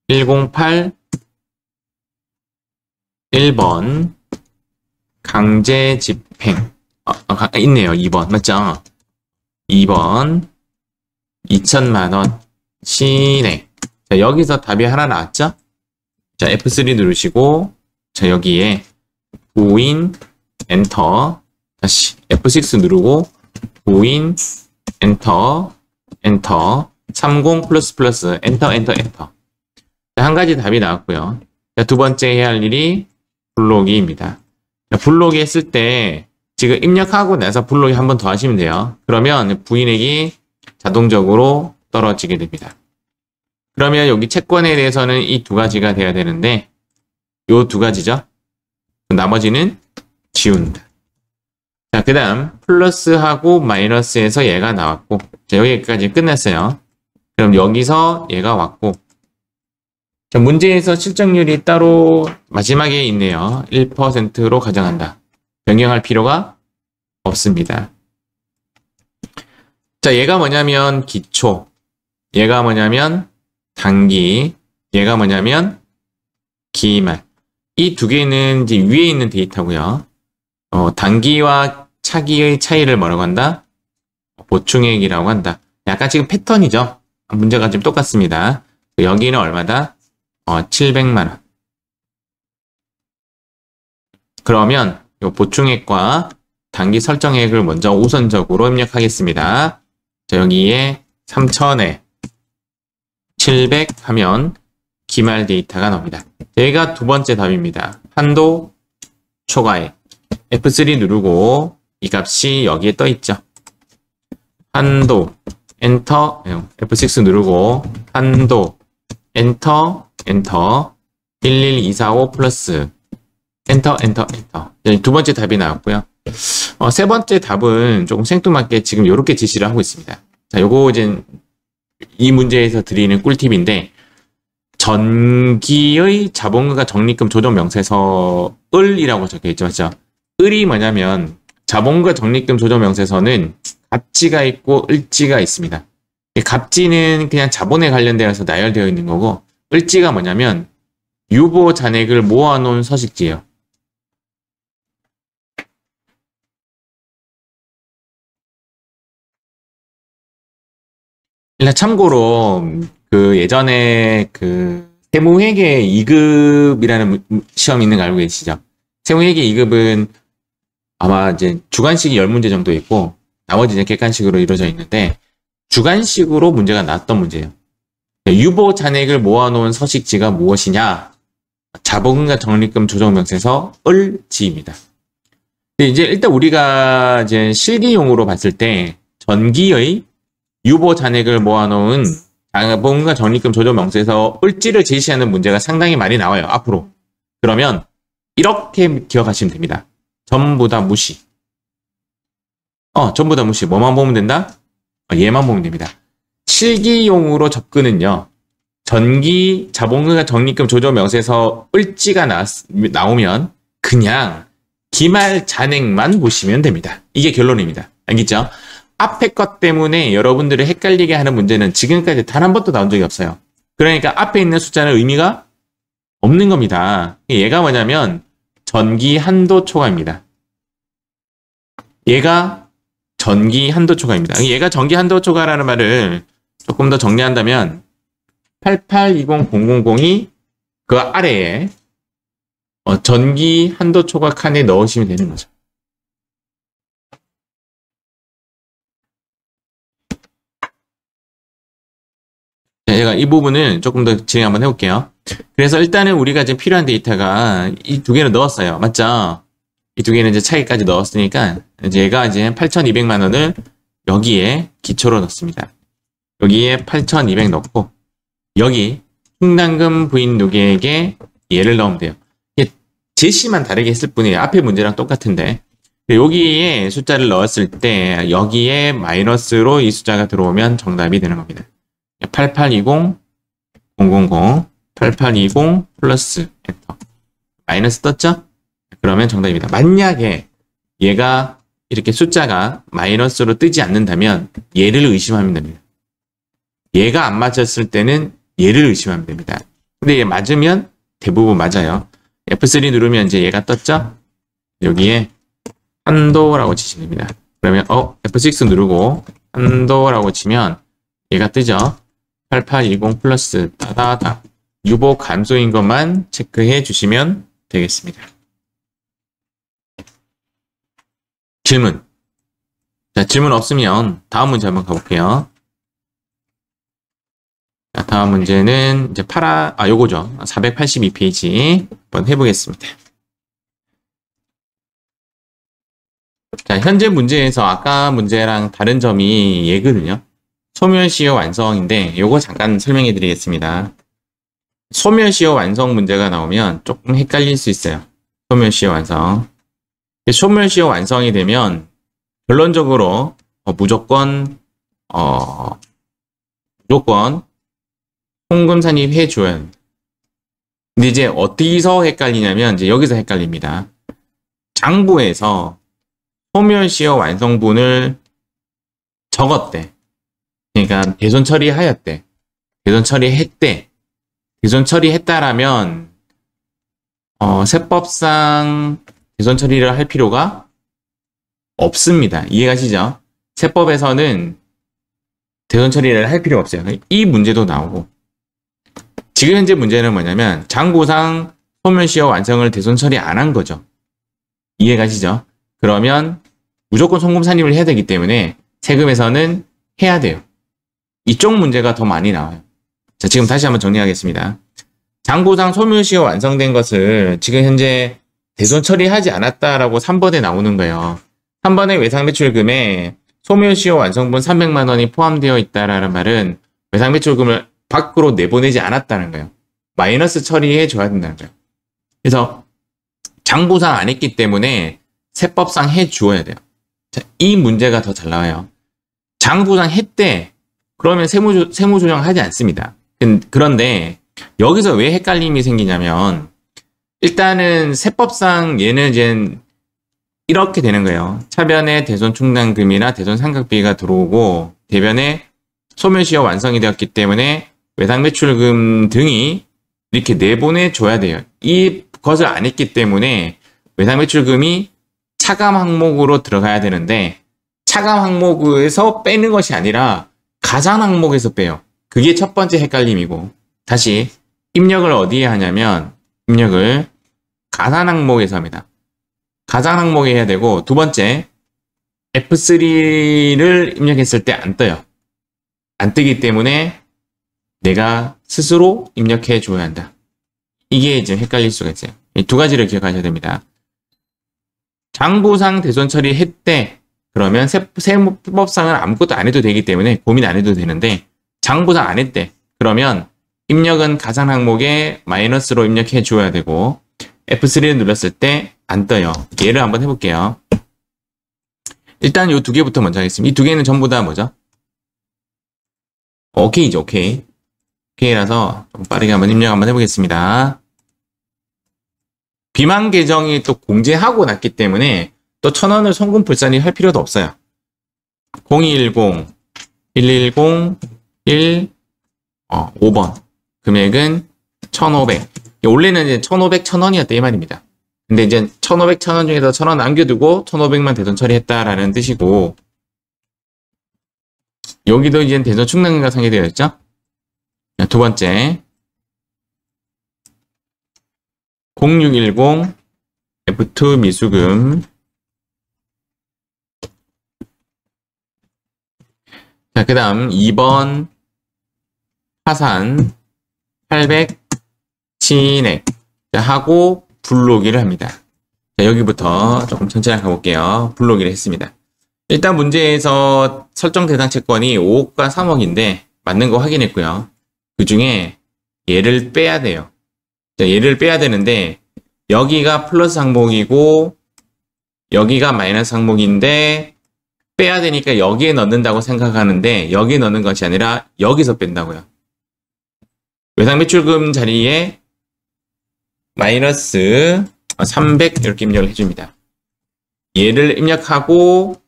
Speaker 1: 108 1번 강제 집행 있네요. 2번 맞죠? 2번 2,000만원 시인액. 자, 여기서 답이 하나 나왔죠? 자, F3 누르시고 자, 여기에 부인 엔터 다시 F6 누르고 부인 엔터 30++ 엔터 자, 한 가지 답이 나왔고요. 자, 두 번째 해야 할 일이 블록이입니다. 자, 블록이 했을 때 지금 입력하고 나서 블록이 한 번 더 하시면 돼요. 그러면 부인액이 자동적으로 떨어지게 됩니다. 그러면 여기 채권에 대해서는 이 두 가지가 돼야 되는데 요 두 가지죠. 나머지는 지운다. 자, 그 다음 플러스하고 마이너스에서 얘가 나왔고 자, 여기까지 끝났어요. 그럼 여기서 얘가 왔고 자, 문제에서 실적률이 따로 마지막에 있네요. 1%로 가정한다. 변경할 필요가 없습니다. 자, 얘가 뭐냐면 기초, 얘가 뭐냐면 단기, 얘가 뭐냐면 기말. 이 두 개는 이제 위에 있는 데이터고요. 단기와 차기의 차이를 뭐라고 한다? 보충액이라고 한다. 약간 지금 패턴이죠. 문제가 좀 똑같습니다. 여기는 얼마다? 700만원. 그러면 이 보충액과 단기 설정액을 먼저 우선적으로 입력하겠습니다. 자, 여기에 3,000에 700 하면 기말 데이터가 나옵니다. 여기가 두 번째 답입니다. 한도 초과액. F3 누르고 이 값이 여기에 떠 있죠. 한도 엔터 F6 누르고 한도 엔터 11245 플러스 엔터 두 번째 답이 나왔고요. 세 번째 답은 조금 생뚱맞게 지금 이렇게 제시를 하고 있습니다. 자, 요거 이제 이 문제에서 드리는 꿀팁인데, 전기의 자본금과 적립금 조정 명세서 을이라고 적혀 있죠. 맞죠? 을이 뭐냐면 자본금과 적립금 조정 명세서는 갑지가 있고 을지가 있습니다. 갑지는 그냥 자본에 관련되어서 나열되어 있는 거고, 을지가 뭐냐면 유보 잔액을 모아놓은 서식지예요. 일단 참고로 그 예전에 그 세무회계 2급이라는 시험이 있는 거 알고 계시죠? 세무회계 2급은 아마 이제 주관식이 10문제 정도 있고 나머지 이제 객관식으로 이루어져 있는데, 주관식으로 문제가 나왔던 문제예요. 유보 잔액을 모아놓은 서식지가 무엇이냐? 자본금과 적립금 조정 명세서 을지입니다. 이제 일단 우리가 이제 실기용으로 봤을 때 전기의 유보 잔액을 모아놓은 자본금과 적립금 조정 명세서 을지를 제시하는 문제가 상당히 많이 나와요. 앞으로. 그러면 이렇게 기억하시면 됩니다. 전부 다 무시. 전부 다 무시. 뭐만 보면 된다? 얘만 보면 됩니다. 실기용으로 접근은요. 전기 자본금과 적립금 조정 명세서 을지가 나오면 그냥 기말 잔액만 보시면 됩니다. 이게 결론입니다. 알겠죠? 앞에 것 때문에 여러분들을 헷갈리게 하는 문제는 지금까지 단 한 번도 나온 적이 없어요. 그러니까 앞에 있는 숫자는 의미가 없는 겁니다. 얘가 뭐냐면 전기 한도 초과입니다. 얘가 전기 한도 초과입니다. 얘가 전기 한도 초과라는 말을 조금 더 정리한다면 8820000이 그 아래에 전기 한도 초과 칸에 넣으시면 되는 거죠. 제가 이 부분을 조금 더 진행 한번 해볼게요. 그래서 일단은 우리가 지금 필요한 데이터가 이 두 개를 넣었어요. 맞죠? 이 두 개는 이제 차이까지 넣었으니까 이제 얘가 이제 8,200만 원을 여기에 기초로 넣습니다. 여기에 8,200 넣고 여기 충당금 부인 누계에게 얘를 넣으면 돼요. 제시만 다르게 했을 뿐이에요. 앞에 문제랑 똑같은데 여기에 숫자를 넣었을 때 여기에 마이너스로 이 숫자가 들어오면 정답이 되는 겁니다. 8820 000 8820 플러스 엔터 마이너스 떴죠? 그러면 정답입니다. 만약에 얘가 이렇게 숫자가 마이너스로 뜨지 않는다면 얘를 의심하면 됩니다. 얘가 안 맞았을 때는 얘를 의심하면 됩니다. 근데 얘 맞으면 대부분 맞아요. F3 누르면 이제 얘가 떴죠? 여기에 한도라고 치시면 됩니다. 그러면 F6 누르고 한도라고 치면 얘가 뜨죠? 8820 플러스 따다다 유보 감소인 것만 체크해 주시면 되겠습니다. 질문. 자, 질문 없으면 다음 문제 한번 가볼게요. 자, 다음 문제는 이제 요거죠. 482페이지 한번 해보겠습니다. 자, 현재 문제에서 아까 문제랑 다른 점이 얘거든요. 소멸시효 완성인데 요거 잠깐 설명해 드리겠습니다. 소멸시효 완성 문제가 나오면 조금 헷갈릴 수 있어요. 소멸시효 완성. 소멸시효 완성이 되면 결론적으로 무조건 송금 산입해 줘야 합니다. 근데 이제 어디서 헷갈리냐면 이제 여기서 헷갈립니다. 장부에서 소멸시효 완성분을 적었대. 그러니까 대손 처리하였대. 대손 처리했대. 대손 처리했다라면 세법상 대손 처리를 할 필요가 없습니다. 이해가시죠? 세법에서는 대손 처리를 할 필요가 없어요. 이 문제도 나오고 지금 현재 문제는 뭐냐면 장부상 소멸시효 완성을 대손 처리 안 한 거죠. 이해가시죠? 그러면 무조건 송금 산입을 해야 되기 때문에 세금에서는 해야 돼요. 이쪽 문제가 더 많이 나와요. 자, 지금 다시 한번 정리하겠습니다. 장부상 소멸시효 완성된 것을 지금 현재 대손 처리하지 않았다라고 3번에 나오는 거예요. 3번의 외상매출금에 소멸시효 완성분 300만 원이 포함되어 있다라는 말은 외상매출금을 밖으로 내보내지 않았다는 거예요. 마이너스 처리해 줘야 된다는 거예요. 그래서 장부상 안 했기 때문에 세법상 해 주어야 돼요. 자, 이 문제가 더 잘 나와요. 장부상 했대. 그러면 세무조정 하지 않습니다. 그런데 여기서 왜 헷갈림이 생기냐면 일단은 세법상 얘는 이제 이렇게 되는 거예요. 차변에 대손 충당금이나 대손 상각비가 들어오고 대변에 소멸시효 완성이 되었기 때문에 외상매출금 등이 이렇게 내보내 줘야 돼요. 이것을 안 했기 때문에 외상매출금이 차감 항목으로 들어가야 되는데 차감 항목에서 빼는 것이 아니라 가산 항목에서 빼요. 그게 첫 번째 헷갈림이고 다시 입력을 어디에 하냐면 입력을 가산 항목에서 합니다. 가산 항목에 해야 되고 두 번째 F3를 입력했을 때 안 떠요. 안 뜨기 때문에 내가 스스로 입력해 줘야 한다. 이게 이제 헷갈릴 수가 있어요. 이 두 가지를 기억하셔야 됩니다. 장부상 대손 처리했대. 그러면 세법상은 아무것도 안 해도 되기 때문에 고민 안 해도 되는데 장부상 안 했대. 그러면 입력은 가산 항목에 마이너스로 입력해 줘야 되고 F3를 눌렀을 때 안 떠요. 예를 한번 해볼게요. 일단 이 두 개부터 먼저 하겠습니다. 이 두 개는 전부 다 뭐죠? 오케이죠, 오케이. 오케이라서 좀 빠르게 한번 입력 한번 해보겠습니다. 비만 계정이 또 공제하고 났기 때문에 또 1,000원을 송금 불산이 할 필요도 없어요. 0210 110 5번 금액은 1,500. 원래는 이제 1,500, 1,000원이었다 이 말입니다. 근데 이제 1,500, 1,000원 중에서 1,000원 남겨두고 1,500만 대손 처리했다라는 뜻이고 여기도 이제 대손 충당금과 상계되어 있죠. 두 번째 0610 F2 미수금. 자, 그 다음 2번 파산 800 진액 하고 불로기를 합니다. 자, 여기부터 조금 천천히 가볼게요. 불로기를 했습니다. 일단 문제에서 설정 대상 채권이 5억과 3억인데 맞는 거 확인했고요. 그 중에 얘를 빼야 돼요. 자, 얘를 빼야 되는데 여기가 플러스 항목이고 여기가 마이너스 항목인데 빼야 되니까 여기에 넣는다고 생각하는데 여기에 넣는 것이 아니라 여기서 뺀다고요. 외상매출금 자리에 마이너스 300 이렇게 입력을 해줍니다. 얘를 입력하고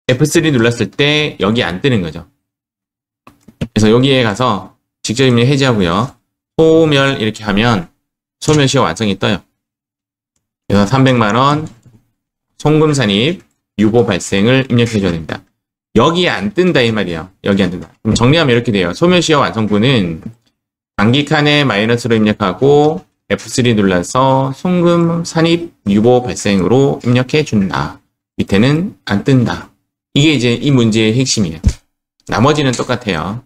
Speaker 1: F3 눌렀을 때 여기 안 뜨는 거죠. 그래서 여기에 가서 직접 입력 해제하고요. 소멸 이렇게 하면 소멸시효 완성이 떠요. 그래서 300만원 송금 산입 유보 발생을 입력해 줘야 됩니다. 여기에 안 뜬다 이 말이에요. 여기 안 뜬다. 그럼 정리하면 이렇게 돼요. 소멸시효 완성분은 단기칸에 마이너스로 입력하고 F3 눌러서 송금 산입 유보 발생으로 입력해 준다. 밑에는 안 뜬다. 이게 이제 이 문제의 핵심이에요. 나머지는 똑같아요.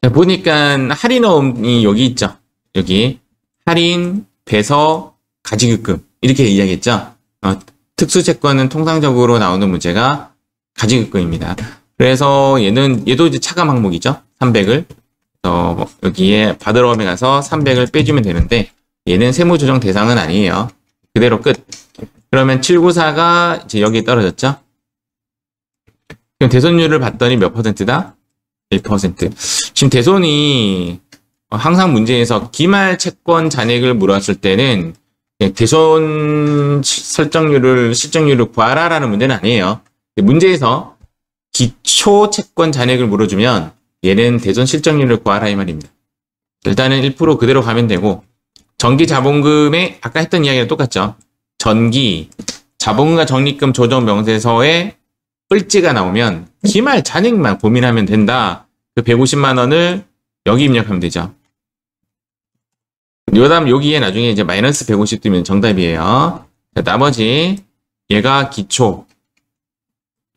Speaker 1: 자, 보니까 할인어음이 여기 있죠. 여기 할인, 배서, 가지급금 이렇게 이야기했죠. 특수채권은 통상적으로 나오는 문제가 가지급금입니다. 그래서 얘도 이제 차감 항목이죠. 300을 여기에 받으러움에 가서 300을 빼주면 되는데 얘는 세무조정 대상은 아니에요. 그대로 끝. 그러면 794가 이제 여기에 떨어졌죠. 그럼 대손율을 봤더니 몇 퍼센트다? 1%. 지금 대손이 항상 문제에서 기말 채권 잔액을 물었을 때는 대손 실적률을 구하라라는 문제는 아니에요. 문제에서 기초 채권 잔액을 물어주면 얘는 대손 실적률을 구하라 이 말입니다. 일단은 1% 그대로 가면 되고 전기 자본금에 아까 했던 이야기랑 똑같죠. 전기 자본금과 적립금 조정 명세서에 을지가 나오면 기말 잔액만 고민하면 된다. 그 150만 원을 여기 입력하면 되죠. 요 다음 여기에 나중에 이제 마이너스 150 뜨면 정답이에요. 자, 나머지 얘가 기초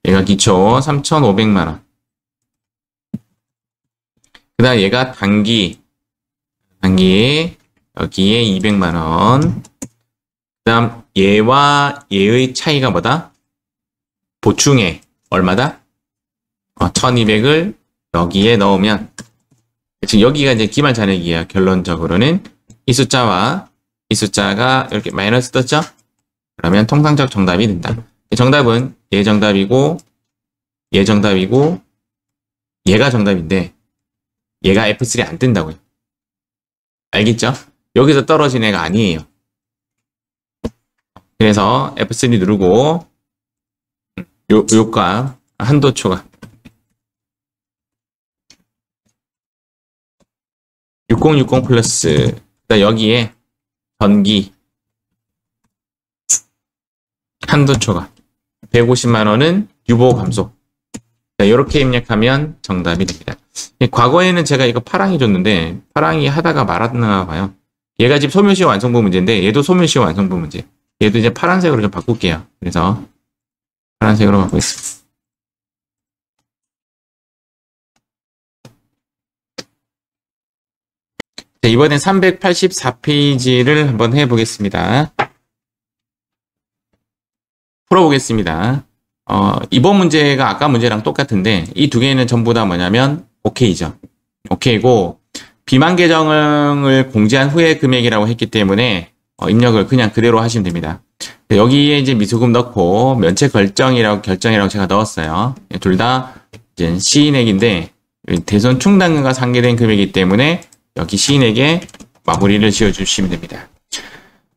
Speaker 1: 3,500만 원. 그 다음 얘가 단기 여기에 200만 원. 그 다음 얘와 얘의 차이가 뭐다? 보충액 얼마다? 1200을 여기에 넣으면 지금 여기가 이제 기말 잔액이에요. 결론적으로는 이 숫자와 이 숫자가 이렇게 마이너스 떴죠? 그러면 통상적 정답이 된다. 정답은 얘 정답이고 얘 정답이고 얘가 정답인데 얘가 F3 안 뜬다고요. 알겠죠? 여기서 떨어진 애가 아니에요. 그래서 F3 누르고 요값 한도 초과 6060 플러스 여기에 전기 한도 초과 150만원은 유보 감소. 이렇게 입력하면 정답이 됩니다. 과거에는 제가 이거 파랑이 줬는데 파랑이 하다가 말았나 봐요. 얘가 지금 소멸시효 완성부 문제인데 얘도 소멸시효 완성부 문제. 얘도 이제 파란색으로 좀 바꿀게요. 그래서 파란색으로 바꾸겠습니다. 자, 이번엔 384페이지를 한번 해보겠습니다. 풀어보겠습니다. 이번 문제가 아까 문제랑 똑같은데 이 두 개는 전부 다 뭐냐면 OK죠. OK고 비만 계정을 공지한 후의 금액이라고 했기 때문에 입력을 그냥 그대로 하시면 됩니다. 여기에 이제 미수금 넣고 면책 결정이라고 제가 넣었어요. 둘 다 이제 시인액인데 대손 충당금과 상계된 금액이기 때문에 여기 시인액에 마무리를 지어주시면 됩니다.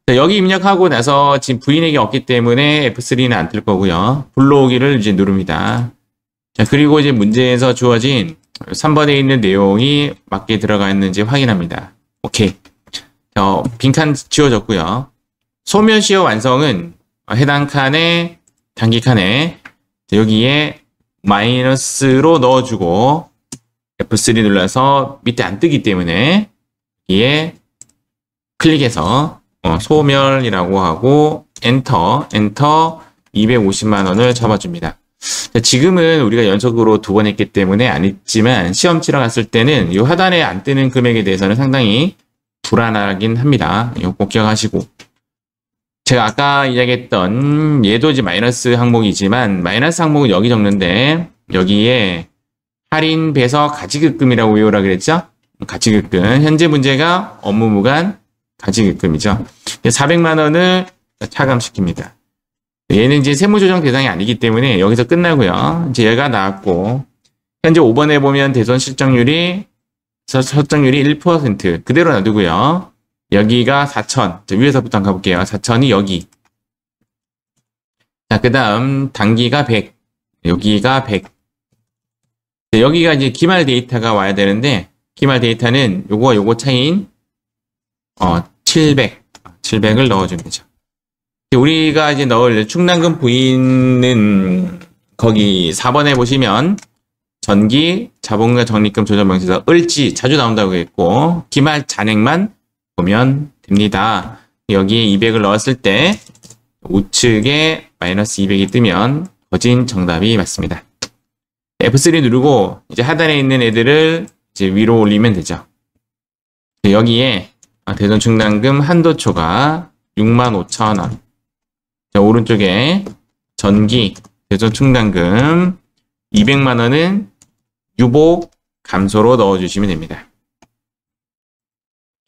Speaker 1: 자, 여기 입력하고 나서 지금 부인액이 없기 때문에 F3는 안 뜰 거고요. 불러오기를 이제 누릅니다. 자, 그리고 이제 문제에서 주어진 3번에 있는 내용이 맞게 들어가 있는지 확인합니다. 오케이. 빈칸 지워졌고요. 소멸시효 완성은 해당 칸에 단기 칸에 여기에 마이너스로 넣어주고 F3 눌러서 밑에 안 뜨기 때문에 여기에 클릭해서 소멸이라고 하고 엔터 250만원을 잡아줍니다. 자, 지금은 우리가 연속으로 두 번 했기 때문에 안 했지만 시험 치러 갔을 때는 이 하단에 안 뜨는 금액에 대해서는 상당히 불안하긴 합니다. 이거 꼭 기억하시고 제가 아까 이야기했던 얘도 이제 마이너스 항목이지만 마이너스 항목은 여기 적는데 여기에 할인 배서 가지급금이라고 외우라 그랬죠? 가지급금. 현재 문제가 업무 무관 가지급금이죠. 400만 원을 차감시킵니다. 얘는 이제 세무조정 대상이 아니기 때문에 여기서 끝나고요. 이제 얘가 나왔고 현재 5번에 보면 대손 설정률이 1% 그대로 놔두고요. 여기가 4천. 위에서부터 한번 가볼게요. 4천이 여기. 자, 그 다음 단기가 100. 여기가 100. 자, 여기가 이제 기말 데이터가 와야 되는데 기말 데이터는 요거와 요거 차이인 700을 넣어주면 되죠. 우리가 이제 넣을 충당금 부인은 거기 4번에 보시면 전기, 자본과 적립금 조정 명세서 을지 자주 나온다고 했고 기말 잔액만 보면 됩니다. 여기에 200을 넣었을 때 우측에 마이너스 200이 뜨면 거진 정답이 맞습니다. F3 누르고 이제 하단에 있는 애들을 이제 위로 올리면 되죠. 여기에 대손 충당금 한도 초과 65,000원. 자, 오른쪽에 전기 대손 충당금 200만 원은 유보 감소로 넣어주시면 됩니다.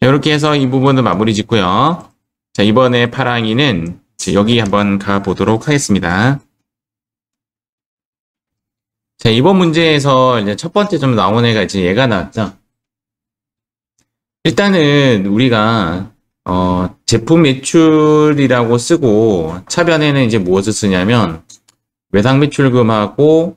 Speaker 1: 이렇게 해서 이 부분을 마무리 짓고요. 자, 이번에 파랑이는 여기 한번 가보도록 하겠습니다. 자, 이번 문제에서 이제 첫 번째 좀 나온 애가 이제 얘가 나왔죠. 일단은 우리가 제품 매출이라고 쓰고 차변에는 이제 무엇을 쓰냐면 외상 매출금하고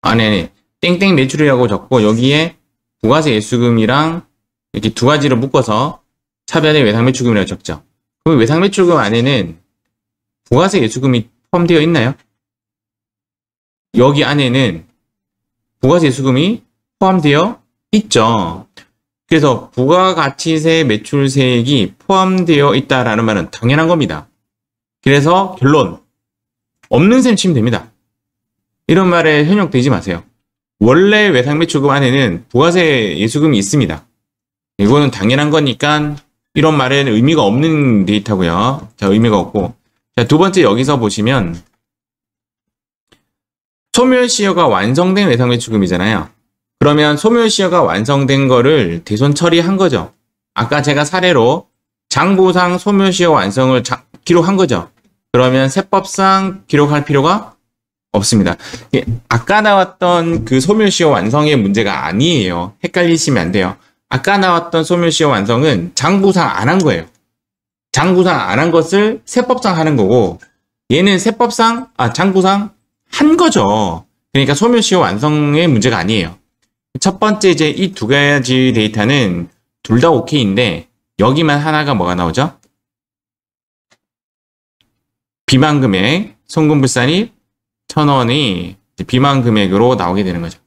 Speaker 1: 안에 땡땡 매출이라고 적고 여기에 부가세 예수금이랑 이렇게 두 가지를 묶어서 차변에 외상 매출금이라고 적죠. 그럼 외상 매출금 안에는 부가세 예수금이 포함되어 있나요? 여기 안에는 부가세 예수금이 포함되어 있죠. 그래서 부가가치세 매출세액이 포함되어 있다라는 말은 당연한 겁니다. 그래서 결론 없는 셈 치면 됩니다. 이런 말에 현혹되지 마세요. 원래 외상 매출금 안에는 부가세 예수금이 있습니다. 이거는 당연한 거니까 이런 말에는 의미가 없는 데이터고요. 자, 의미가 없고. 자, 두 번째 여기서 보시면 소멸시효가 완성된 외상 매출금이잖아요. 그러면 소멸시효가 완성된 거를 대손 처리한 거죠. 아까 제가 사례로 장부상 소멸시효 완성을 기록한 거죠. 그러면 세법상 기록할 필요가 없습니다. 아까 나왔던 그 소멸시효 완성의 문제가 아니에요. 헷갈리시면 안 돼요. 아까 나왔던 소멸시효 완성은 장부상 안 한 거예요. 장부상 안 한 것을 세법상 하는 거고, 얘는 장부상 한 거죠. 그러니까 소멸시효 완성의 문제가 아니에요. 첫 번째 이제 이 두 가지 데이터는 둘 다 오케이인데, 여기만 하나가 뭐가 나오죠? 비만금액, 송금불산입 1,000원이 비만 금액으로 나오게 되는 거죠.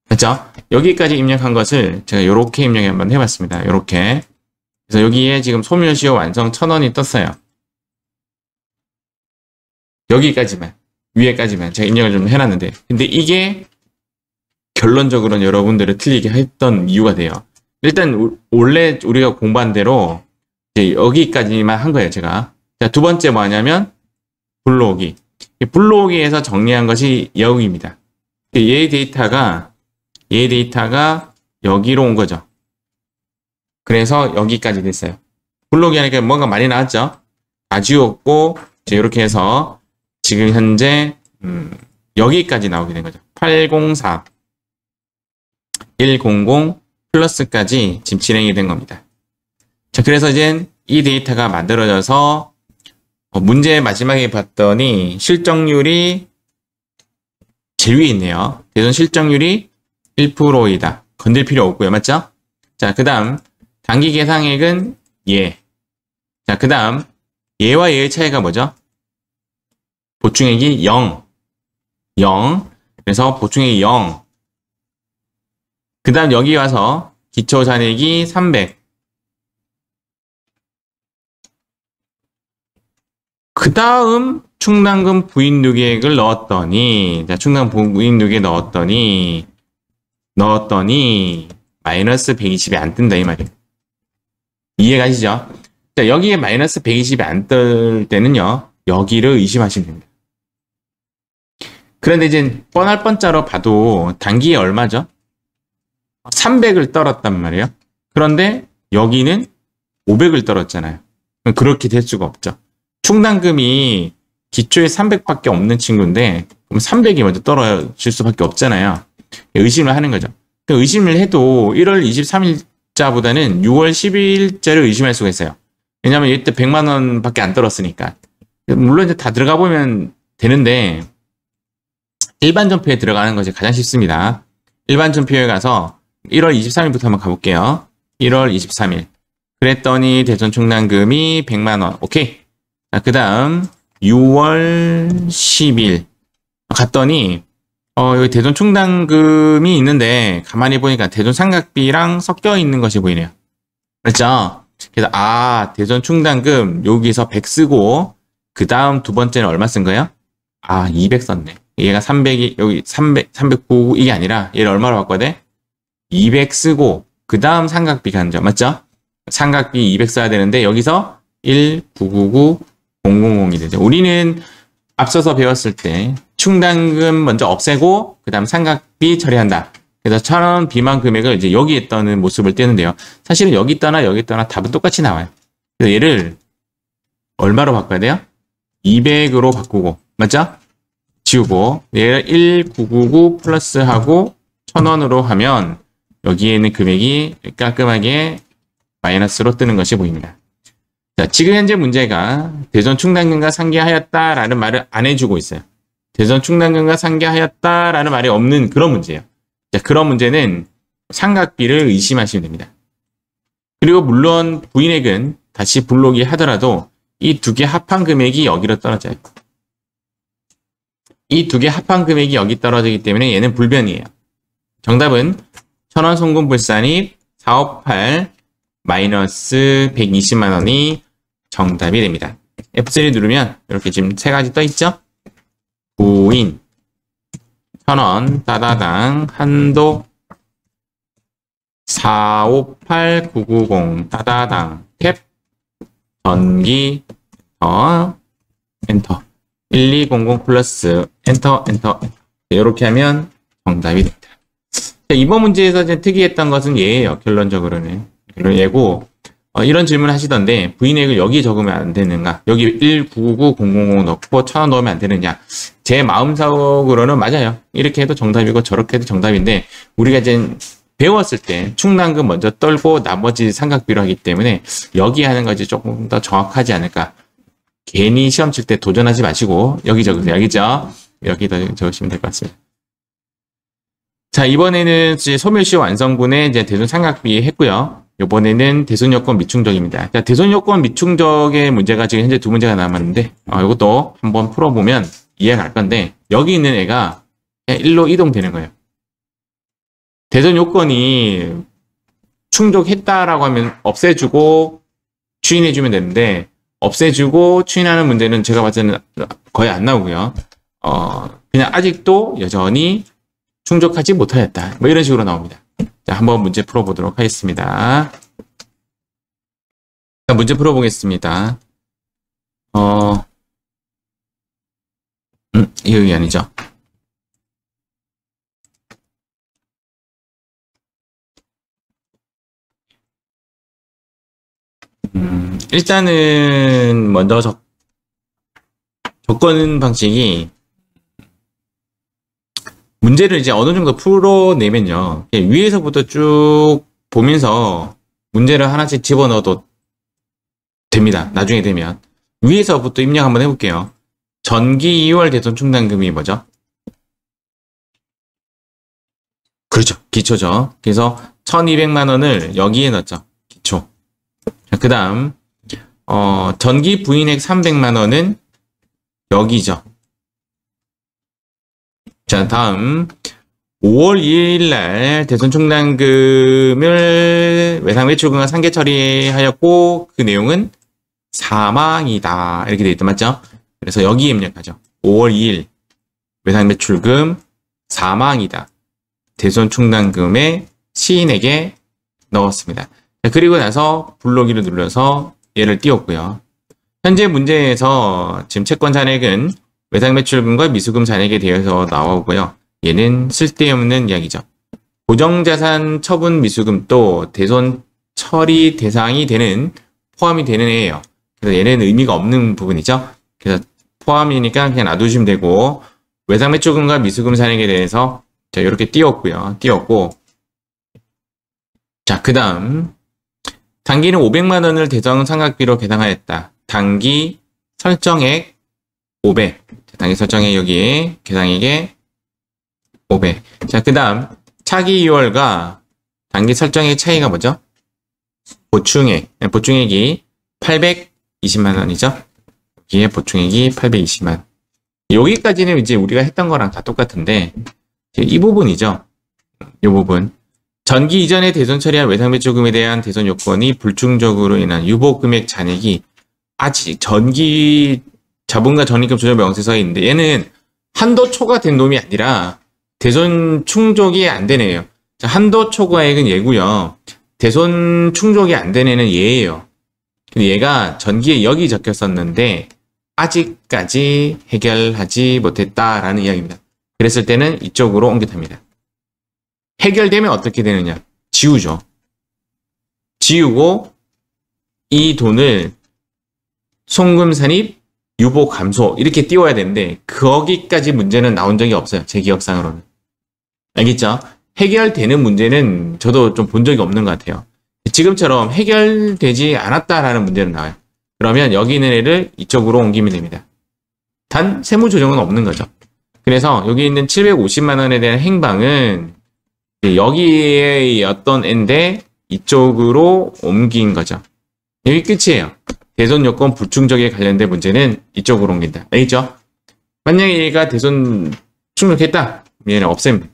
Speaker 1: 그렇죠? 여기까지 입력한 것을 제가 이렇게 입력을 한번 해봤습니다. 이렇게. 그래서 여기에 지금 소멸시효 완성 1,000원이 떴어요. 여기까지만, 위에까지만 제가 입력을 좀 해놨는데, 근데 이게 결론적으로는 여러분들을 틀리게 했던 이유가 돼요. 일단 원래 우리가 공부한 대로 이제 여기까지만 한 거예요, 제가. 자, 두 번째 뭐냐면 불러오기. 불러오기에서 정리한 것이 여기입니다. 얘 데이터가 여기로 온 거죠. 그래서 여기까지 됐어요. 불러오기 하니까 뭔가 많이 나왔죠. 다 지웠고 이렇게 해서 지금 현재 여기까지 나오게 된 거죠. 804 100 플러스까지 지금 진행이 된 겁니다. 자, 그래서 이제 이 데이터가 만들어져서 문제 마지막에 봤더니 실적률이 제일 위에 있네요. 대손 실적률이 1%이다. 건들 필요 없고요. 맞죠? 자, 그 다음 단기 계상액은 얘. 자, 그 다음 얘와 얘의 차이가 뭐죠? 보충액이 0. 그래서 보충액이 0. 그 다음 여기 와서 기초잔액이 300. 그 다음 충당금 부인누계액을 넣었더니, 자, 충당금 부인누계 넣었더니 마이너스 120이 안 뜬다 이 말이에요. 이해가시죠? 자, 여기에 마이너스 120이 안 뜰 때는요, 여기를 의심하시면 됩니다. 그런데 이제 뻔할 뻔짜로 봐도 단기에 얼마죠? 300을 떨었단 말이에요. 그런데 여기는 500을 떨었잖아요. 그렇게 될 수가 없죠. 충당금이 기초에 300밖에 없는 친구인데 그럼 300이 먼저 떨어질 수밖에 없잖아요. 의심을 하는 거죠. 의심을 해도 1월 23일자보다는 6월 12일자를 의심할 수가 있어요. 왜냐하면 이때 100만 원밖에 안 떨었으니까. 물론 이제 다 들어가 보면 되는데 일반 전표에 들어가는 것이 가장 쉽습니다. 일반 전표에 가서 1월 23일부터 한번 가볼게요. 1월 23일. 그랬더니 대손 충당금이 100만 원. 오케이. 자, 그 다음 6월 10일 갔더니 여기 대손 충당금이 있는데 가만히 보니까 대손 상각비랑 섞여 있는 것이 보이네요. 그렇죠? 그래서 대손 충당금 여기서 100 쓰고 그 다음 두 번째는 얼마 쓴 거예요? 200 썼네. 얘가 300이 여기 309 이게 아니라 얘를 얼마로 바꿔야 돼? 200 쓰고 그 다음 상각비 가는 점 맞죠? 상각비 200 써야 되는데 여기서 1999000이 되죠. 우리는 앞서서 배웠을 때 충당금 먼저 없애고 그 다음 상각비 처리한다. 그래서 1,000원 비만 금액을 이제 여기에 떠는 모습을 떼는데요. 사실은 여기 떠나 여기 떠나 답은 똑같이 나와요. 그래서 얘를 얼마로 바꿔야 돼요? 200으로 바꾸고 맞죠? 지우고 얘를 1999 플러스하고 1,000원으로 하면 여기에 있는 금액이 깔끔하게 마이너스로 뜨는 것이 보입니다. 자, 지금 현재 문제가 대손 충당금과 상계하였다라는 말을 안 해주고 있어요. 대손 충당금과 상계하였다라는 말이 없는 그런 문제예요. 자, 그런 문제는 상각비를 의심하시면 됩니다. 그리고 물론 부인액은 다시 불러오기 하더라도 이 두 개 합한 금액이 여기로 떨어져요. 이 두 개 합한 금액이 여기 떨어지기 때문에 얘는 불변이에요. 정답은 1,000원 송금불산입 458 마이너스 120만 원이 정답이 됩니다. F3 누르면 이렇게 지금 세 가지 떠 있죠? 부인 1,000원 따다당 한도 458990 따다당 캡 전기 엔터 1200 플러스 엔터 이렇게 하면 정답이 됩니다. 자, 이번 문제에서 이제 특이했던 것은 얘예요. 결론적으로는 이런 예고. 이런 질문 하시던데 부인액을 여기 적으면 안 되는가? 여기 1999000 넣고 1000원 넣으면 안 되느냐? 제 마음속으로는 맞아요. 이렇게 해도 정답이고 저렇게 해도 정답인데 우리가 이제 배웠을 때 충당금 먼저 떨고 나머지 삼각비로 하기 때문에 여기 하는 것이 조금 더 정확하지 않을까. 괜히 시험 칠 때 도전하지 마시고 여기 적으세요. 알겠죠? 여기다 적으시면 될 것 같습니다. 자, 이번에는 이제 소멸시효 완성분의 이제 대손 삼각비 했고요. 이번에는 대손 요건 미충족입니다. 자, 대손 요건 미충족의 문제가 지금 현재 두 문제가 남았는데, 이것도 한번 풀어보면 이해가 갈 건데, 여기 있는 애가 그냥 1로 이동되는 거예요. 대손 요건이 충족했다라고 하면 없애주고 추인해주면 되는데, 없애주고 추인하는 문제는 제가 봤을 때는 거의 안 나오고요. 그냥 아직도 여전히 충족하지 못하였다. 뭐 이런 식으로 나옵니다. 자, 한번 문제 풀어보도록 하겠습니다. 자, 문제 풀어보겠습니다. 여기 아니죠. 일단은 먼저 접근 방식이 문제를 이제 어느 정도 풀어내면요. 위에서부터 쭉 보면서 문제를 하나씩 집어넣어도 됩니다. 나중에 되면. 위에서부터 입력 한번 해볼게요. 전기 2월 대손 충당금이 뭐죠? 그렇죠. 기초죠. 그래서 1200만 원을 여기에 넣었죠. 기초. 그 다음 전기 부인액 300만 원은 여기죠. 자, 다음 5월 2일 날 대손 충당금을 외상 매출금과 상계 처리하였고 그 내용은 사망이다. 이렇게 돼 있다. 맞죠? 그래서 여기에 입력하죠. 5월 2일 외상 매출금 사망이다. 대손 충당금의 시인에게 넣었습니다. 자, 그리고 나서 불러오기를 눌러서 얘를 띄웠고요. 현재 문제에서 지금 채권 잔액은 외상 매출금과 미수금 잔액에 대해서 나오고요. 얘는 쓸데없는 이야기죠. 고정자산 처분 미수금도 대손 처리 대상이 되는 포함이 되는 애예요. 그래서 얘는 의미가 없는 부분이죠. 그래서 포함이니까 그냥 놔두시면 되고 외상 매출금과 미수금 잔액에 대해서 자, 이렇게 띄웠고요. 띄웠고 자, 그 다음 단기는 500만 원을 대손 삼각비로 계상하였다. 단기 설정액 500. 단기 설정액 여기에 계상액에 500. 자, 그 다음 차기 2월과 단기 설정액 차이가 뭐죠? 보충액이 820만 원이죠. 여기에 보충액이 820만. 여기까지는 이제 우리가 했던 거랑 다 똑같은데 이 부분이죠. 이 부분. 전기 이전에 대손 처리한 외상 매출금에 대한 대손 요건이 불충족으로 인한 유보 금액 잔액이 아직 전기 자본과 적립금 조정 명세서에 있는데 얘는 한도 초과된 놈이 아니라 대손 충족이 안 되는 애예요. 자, 한도 초과액은 얘고요. 대손 충족이 안 되는 애는 얘예요. 근데 얘가 전기에 여기 적혔었는데 아직까지 해결하지 못했다라는 이야기입니다. 그랬을 때는 이쪽으로 옮겨탑니다. 해결되면 어떻게 되느냐? 지우죠. 지우고 이 돈을 송금 산입, 유보 감소 이렇게 띄워야 되는데 거기까지 문제는 나온 적이 없어요. 제 기억상으로는. 알겠죠? 해결되는 문제는 저도 좀 본 적이 없는 것 같아요. 지금처럼 해결되지 않았다라는 문제는 나와요. 그러면 여기 있는 애를 이쪽으로 옮기면 됩니다. 단 세무 조정은 없는 거죠. 그래서 여기 있는 750만 원에 대한 행방은 여기에 어떤 애인데 이쪽으로 옮긴 거죠. 여기 끝이에요. 대손 요건 불충족에 관련된 문제는 이쪽으로 옮긴다. 알겠죠? 만약에 얘가 대손 충족했다. 얘는 없앱니다.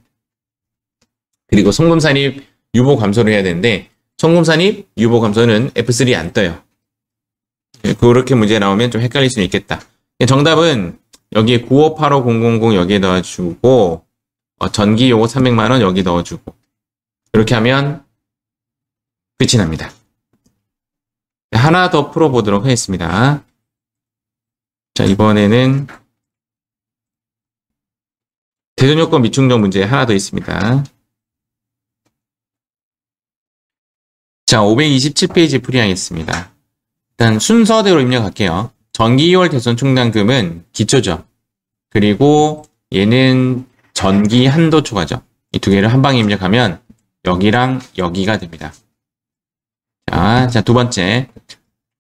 Speaker 1: 그리고 송금산입 유보 감소를 해야 되는데 송금산입 유보 감소는 F3 안 떠요. 그렇게 문제 나오면 좀 헷갈릴 수는 있겠다. 정답은 여기에 9585000 여기에 넣어주고 전기 요거 300만 원 여기 넣어주고 이렇게 하면 끝이 납니다. 하나 더 풀어보도록 하겠습니다. 자, 이번에는 대손 요건 미충족 문제 하나 더 있습니다. 자, 527페이지 풀이하겠습니다. 일단 순서대로 입력할게요. 전기 2월 대손 충당금은 기초죠. 그리고 얘는 전기 한도 초과죠. 이 두 개를 한 방에 입력하면 여기랑 여기가 됩니다. 자, 두 번째.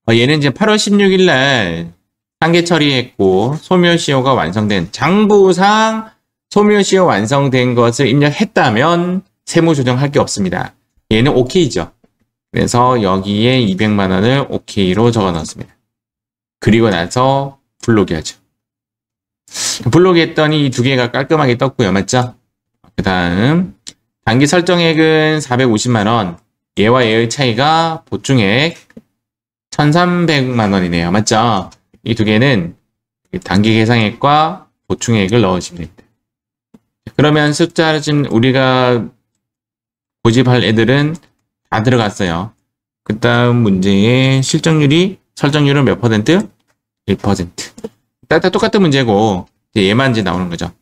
Speaker 1: 얘는 이제 8월 16일 날 상계 처리했고 소멸시효가 완성된 장부상 소멸시효 완성된 것을 입력했다면 세무 조정할 게 없습니다. 얘는 OK죠. 그래서 여기에 200만 원을 OK로 적어 넣었습니다. 그리고 나서 불로기 하죠. 불로기 했더니 이 두 개가 깔끔하게 떴고요. 맞죠? 그 다음 단기 설정액은 450만 원. 얘와 얘의 차이가 보충액 1,300만 원이네요. 맞죠? 이 두 개는 단기 계상액과 보충액을 넣으시면 됩니다. 그러면 숫자를 지금 우리가 고집할 애들은 다 들어갔어요. 그 다음 문제의 실적률이 설정률은 몇 퍼센트? 1%. 다 똑같은 문제고 얘만 이제 나오는 거죠.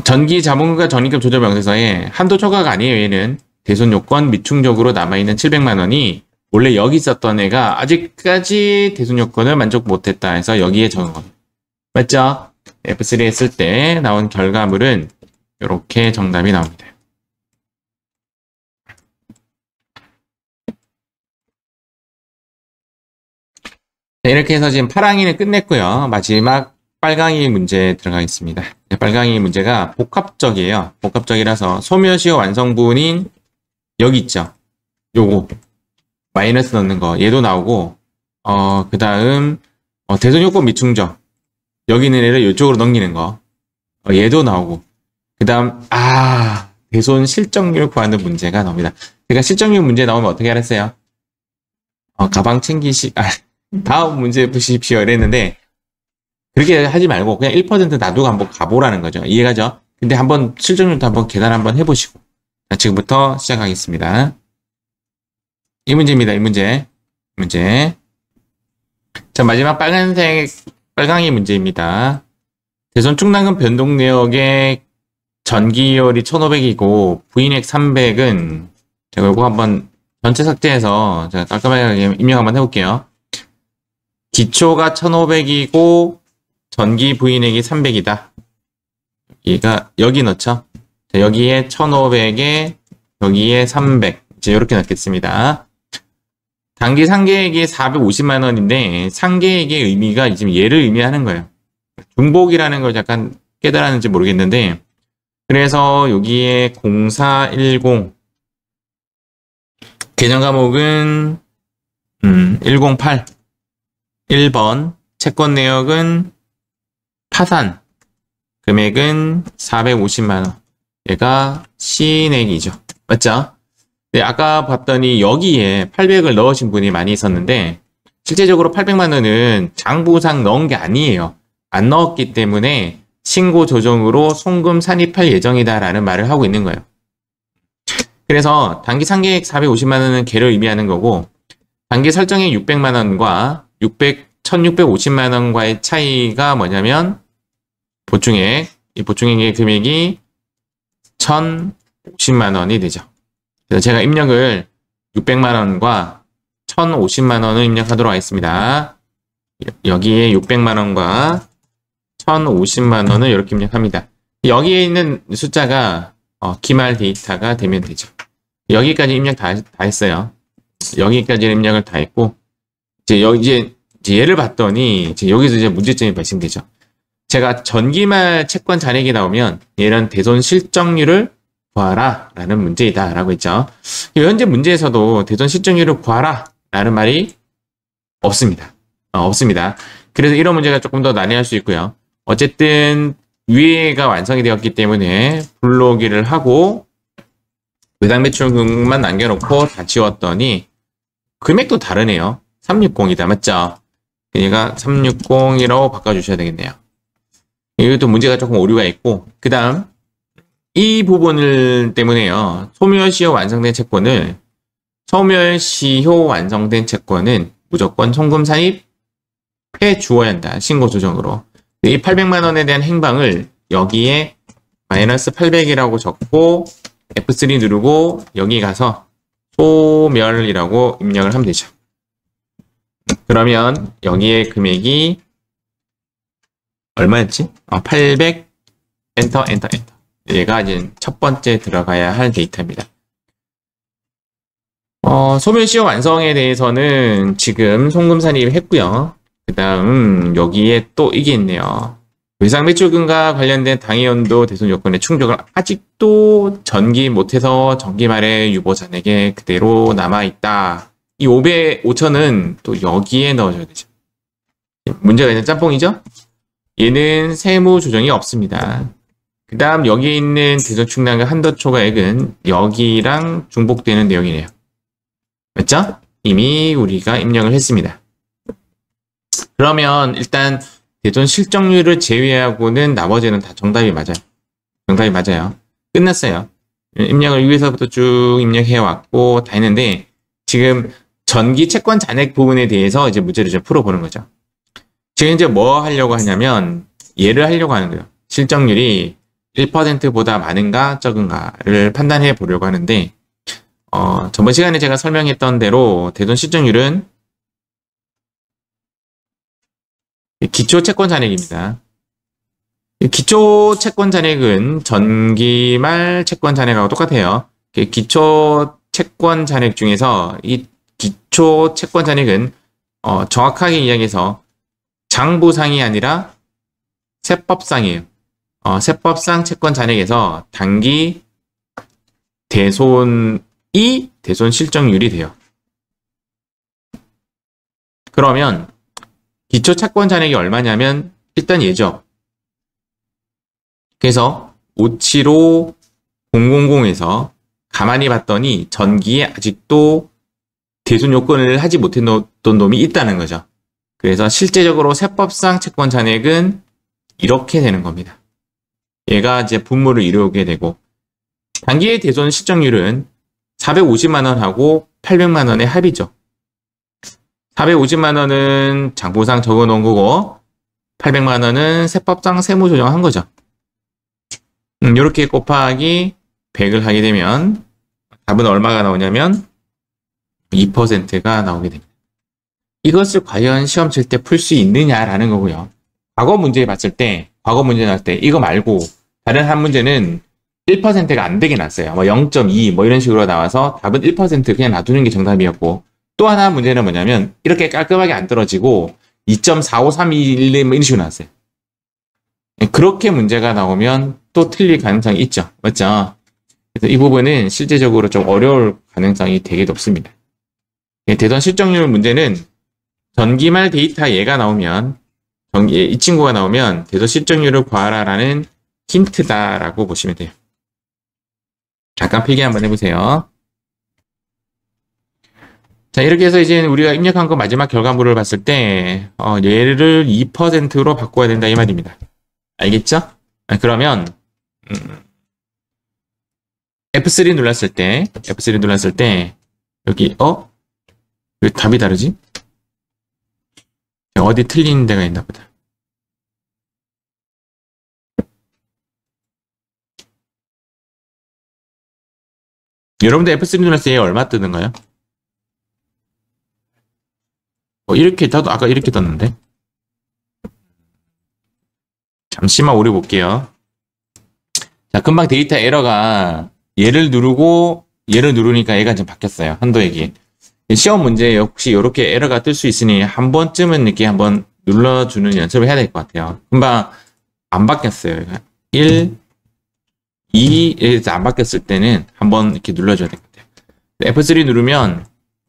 Speaker 1: 전기 자본금과 전입금 조절 명세서에 한도 초과가 아니에요. 얘는 대손 요건 미충족으로 남아있는 700만 원이 원래 여기 있었던 애가 아직까지 대손 요건을 만족 못했다 해서 여기에 적은 겁니다. 맞죠? F3 했을 때 나온 결과물은 이렇게 정답이 나옵니다. 자, 이렇게 해서 지금 파랑이는 끝냈고요. 마지막 빨강이 문제 들어가겠습니다. 빨강이 문제가 복합적이에요. 복합적이라서 소멸시효 완성분인 여기 있죠. 요거 마이너스 넣는 거 얘도 나오고 그 다음 대손요건 미충족 여기 있는 애를 이쪽으로 넘기는 거 얘도 나오고 그 다음 대손 실적률 구하는 문제가 나옵니다. 제가 실적률 문제 나오면 어떻게 하랬어요? 가방 다음 문제 보십시오 이랬는데 그렇게 하지 말고 그냥 1% 놔두고 한번 가보라는 거죠. 이해가죠? 근데 한번 실적률도 한번 계산 한번 해보시고 자, 지금부터 시작하겠습니다. 이 문제입니다. 이 문제. 자, 마지막 빨강이 문제입니다. 대손 충당금 변동 내역의 전기열이 1,500이고 부인액 300은 제가 이거 한번 전체 삭제해서 제가 깔끔하게 입력 한번 해볼게요. 기초가 1,500이고 전기 부인액이 300이다. 여기 넣죠. 자, 여기에 1,500에 여기에 300 이제 이렇게 넣겠습니다. 단기 상계액이 450만 원인데 상계액의 의미가 지금 얘를 의미하는 거예요. 중복이라는 걸 약간 깨달았는지 모르겠는데 그래서 여기에 0410 계정 과목은 108 1번 채권 내역은 파산 금액은 450만 원 얘가 시인액이죠. 맞죠? 네, 아까 봤더니 여기에 800을 넣으신 분이 많이 있었는데 실제적으로 800만 원은 장부상 넣은 게 아니에요. 안 넣었기 때문에 신고 조정으로 송금 산입할 예정이다라는 말을 하고 있는 거예요. 그래서 단기 상계액 450만 원은 걔를 의미하는 거고 단기 설정액 600만 원과 1,650만 원과의 차이가 뭐냐면 보충액, 이 보충액의 금액이 1,050만 원이 되죠. 그래서 제가 입력을 600만 원과 1,050만 원을 입력하도록 하겠습니다. 여기에 600만 원과 1,050만 원을 이렇게 입력합니다. 여기에 있는 숫자가 기말 데이터가 되면 되죠. 여기까지 입력 다 했어요. 여기까지 입력을 다 했고 이제 얘를 봤더니 여기서 이제 문제점이 발생되죠. 제가 전기말 채권 잔액이 나오면 얘는 대손 실적률을 구하라 라는 문제이다 라고 했죠. 현재 문제에서도 대손 실적률을 구하라 라는 말이 없습니다. 없습니다. 그래서 이런 문제가 조금 더 난해할 수 있고요. 어쨌든 위에가 완성이 되었기 때문에 불러오기를 하고 외상 매출금만 남겨놓고 다 지웠더니 금액도 다르네요. 360이다. 맞죠? 얘가 360이라고 바꿔주셔야 되겠네요. 이것도 문제가 조금 오류가 있고 그 다음 이 부분을 때문에요. 소멸시효 완성된 채권은 무조건 송금 산입해 주어야 한다. 신고 조정으로. 이 800만 원에 대한 행방을 여기에 마이너스 800이라고 적고 F3 누르고 여기 가서 소멸이라고 입력을 하면 되죠. 그러면 여기에 금액이 얼마였지? 800 엔터. 얘가 이제 첫 번째 들어가야 할 데이터입니다. 소멸 시효 완성에 대해서는 지금 송금사님 했고요. 그 다음 여기에 또 이게 있네요. 외상 매출금과 관련된 당해연도 대손 요건의 충족을 아직도 전기 못해서 전기 말에 유보 잔액에 그대로 남아있다. 이 5,000은 또 여기에 넣어줘야 되죠. 문제가 있는 짬뽕이죠? 얘는 세무 조정이 없습니다. 그 다음 여기에 있는 대손 충당과 한도 초과액은 여기랑 중복되는 내용이네요. 맞죠? 이미 우리가 입력을 했습니다. 그러면 일단 대손 실적률을 제외하고는 나머지는 다 정답이 맞아요. 정답이 맞아요. 끝났어요. 입력을 위에서부터 쭉 입력해왔고 다 했는데 지금 전기 채권 잔액 부분에 대해서 이제 문제를 좀 풀어보는 거죠. 지금 이제 뭐 하려고 하냐면 얘를 하려고 하는 거예요. 실적률이 1%보다 많은가 적은가를 판단해 보려고 하는데 저번 시간에 제가 설명했던 대로 대손 실적률은 기초 채권 잔액입니다. 기초 채권 잔액은 전기말 채권 잔액하고 똑같아요. 기초 채권 잔액 중에서 이 기초 채권 잔액은 정확하게 이야기해서 장부상이 아니라 세법상이에요. 세법상 채권 잔액에서 단기 대손이 대손 실적률이 돼요. 그러면 기초 채권 잔액이 얼마냐면 일단 얘죠. 그래서 575000에서 가만히 봤더니 전기에 아직도 대손 요건을 하지 못했던 놈이 있다는 거죠. 그래서 실제적으로 세법상 채권 잔액은 이렇게 되는 겁니다. 얘가 이제 분모를 이루게 되고 단기의 대손 실적률은 450만원하고 800만원의 합이죠. 450만원은 장부상 적어 놓은 거고 800만원은 세법상 세무 조정한 거죠. 이렇게 곱하기 100을 하게 되면 답은 얼마가 나오냐면 2%가 나오게 됩니다. 이것을 과연 시험 칠 때 풀 수 있느냐라는 거고요. 과거 문제 봤을 때, 과거 문제 나올 때 이거 말고 다른 한 문제는 1%가 안 되게 났어요. 0.2 이런 식으로 나와서 답은 1% 그냥 놔두는 게 정답이었고 또 하나 문제는 뭐냐면 이렇게 깔끔하게 안 떨어지고 2.45321 이런 식으로 나왔어요. 그렇게 문제가 나오면 또 틀릴 가능성이 있죠. 맞죠? 그래서 이 부분은 실제적으로 좀 어려울 가능성이 되게 높습니다. 대손 실적률 문제는 전기말 데이터 얘가 나오면 이 친구가 나오면 대손 실적률을 구하라라는 힌트다라고 보시면 돼요. 잠깐 필기 한번 해보세요. 자, 이렇게 해서 이제 우리가 입력한 거 마지막 결과물을 봤을 때 얘를 2%로 바꿔야 된다 이 말입니다. 알겠죠? 그러면 F3 눌렀을 때 여기 왜 답이 다르지? 어디 틀린 데가 있나 보다. 여러분들 F3 눌렀을 때 얼마 뜨는가요? 이렇게 떠도 아까 이렇게 떴는데. 잠시만 오래 볼게요. 자, 금방 데이터 에러가 얘를 누르니까 얘가 좀 바뀌었어요. 한도액이. 시험 문제 역시 이렇게 에러가 뜰 수 있으니 한 번쯤은 이렇게 한번 눌러주는 연습을 해야 될 것 같아요. 금방 안 바뀌었어요. 1, 2에서 안 바뀌었을 때는 한번 이렇게 눌러줘야 될 것 같아요. F3 누르면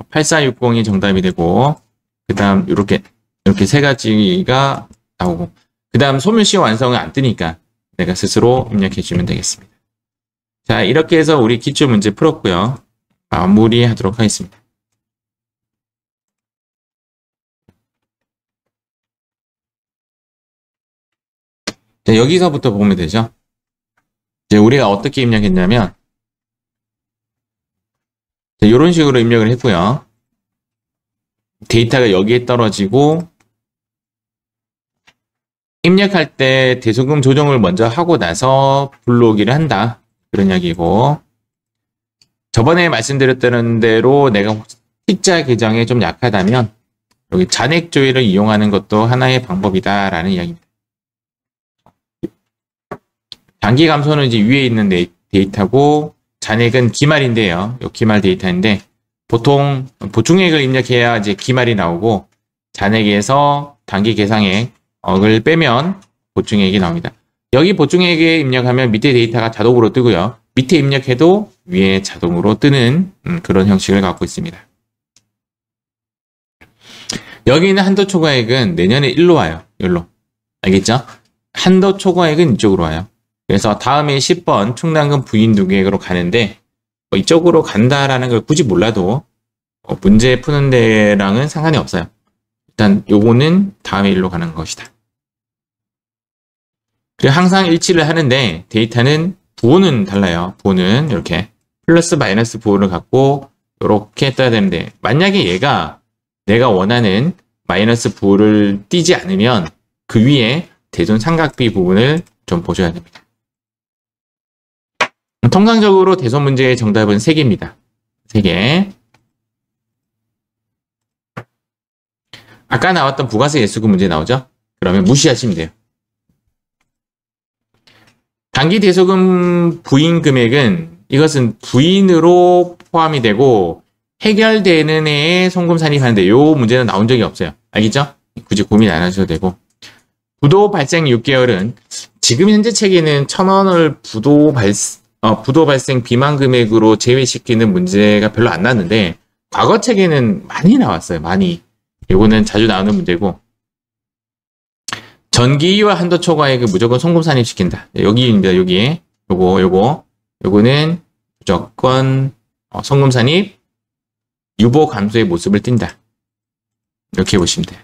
Speaker 1: 8460이 정답이 되고 그 다음 이렇게 세 가지가 나오고 그 다음 소멸시효 완성은 안 뜨니까 내가 스스로 입력해 주면 되겠습니다. 자, 이렇게 해서 우리 기출 문제 풀었고요. 마무리하도록 하겠습니다. 자, 여기서부터 보면 되죠. 이제 우리가 어떻게 입력했냐면 이런 식으로 입력을 했고요. 데이터가 여기에 떨어지고 입력할 때 대손금 조정을 먼저 하고 나서 불러오기를 한다. 그런 이야기고 저번에 말씀드렸던 대로 내가 T자 계정에 좀 약하다면 여기 잔액 조회를 이용하는 것도 하나의 방법이다라는 이야기입니다. 단기 감소는 이제 위에 있는 데이터고 잔액은 기말인데요. 요 기말 데이터인데 보통 보충액을 입력해야 이제 기말이 나오고 잔액에서 단기 계상액을 빼면 보충액이 나옵니다. 여기 보충액에 입력하면 밑에 데이터가 자동으로 뜨고요. 밑에 입력해도 위에 자동으로 뜨는 그런 형식을 갖고 있습니다. 여기 있는 한도 초과액은 내년에 1로 와요. 여기로. 알겠죠? 한도 초과액은 이쪽으로 와요. 그래서 다음에 10번 충당금 부인 누계액으로 가는데 이쪽으로 간다라는 걸 굳이 몰라도 문제 푸는 데랑은 상관이 없어요. 일단 요거는 다음에 1로 가는 것이다. 그리고 항상 일치를 하는데 데이터는 부호는 달라요. 부호는 이렇게 플러스 마이너스 부호를 갖고 이렇게 떠야 되는데 만약에 얘가 내가 원하는 마이너스 부호를 띄지 않으면 그 위에 대손 삼각비 부분을 좀 보셔야 됩니다. 통상적으로 대손 문제의 정답은 3개입니다. 3개. 아까 나왔던 부가세 예수금 문제 나오죠? 그러면 무시하시면 돼요. 단기 대소금 부인 금액은 이것은 부인으로 포함이 되고 해결되는 해에 송금 산입하는데 이 문제는 나온 적이 없어요. 알겠죠? 굳이 고민 안 하셔도 되고 부도 발생 6개월은 지금 현재 책에는 1,000원을 부도 발생 비만 금액으로 제외시키는 문제가 별로 안 나왔는데 과거 책에는 많이 나왔어요. 많이. 이거는 자주 나오는 문제고 전기와 한도 초과액을 무조건 송금 산입시킨다. 여기입니다. 여기에 요거는 무조건 송금 산입 유보 감소의 모습을 띈다. 이렇게 보시면 돼요.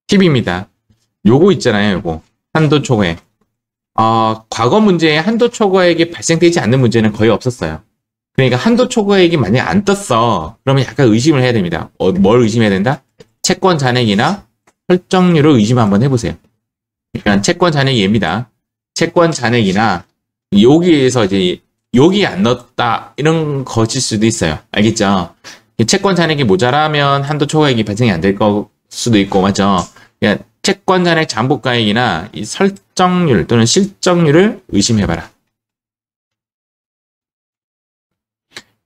Speaker 1: 팁입니다. 요거 있잖아요. 요거 한도 초과액. 과거 문제에 한도 초과액이 발생되지 않는 문제는 거의 없었어요. 그러니까 한도 초과액이 만약에 안 떴어. 그러면 약간 의심을 해야 됩니다. 뭘 의심해야 된다? 채권 잔액이나 설정률을 의심 한번 해보세요. 그러니까 채권 잔액이 얘입니다. 채권 잔액이나 여기에서 이제 여기 안 넣었다 이런 것일 수도 있어요. 알겠죠? 채권 잔액이 모자라면 한도 초과액이 발생이 안 될 수도 있고 맞죠? 그러니까 채권 잔액 잠복가액이나 이 설정률 또는 실정률을 의심해봐라.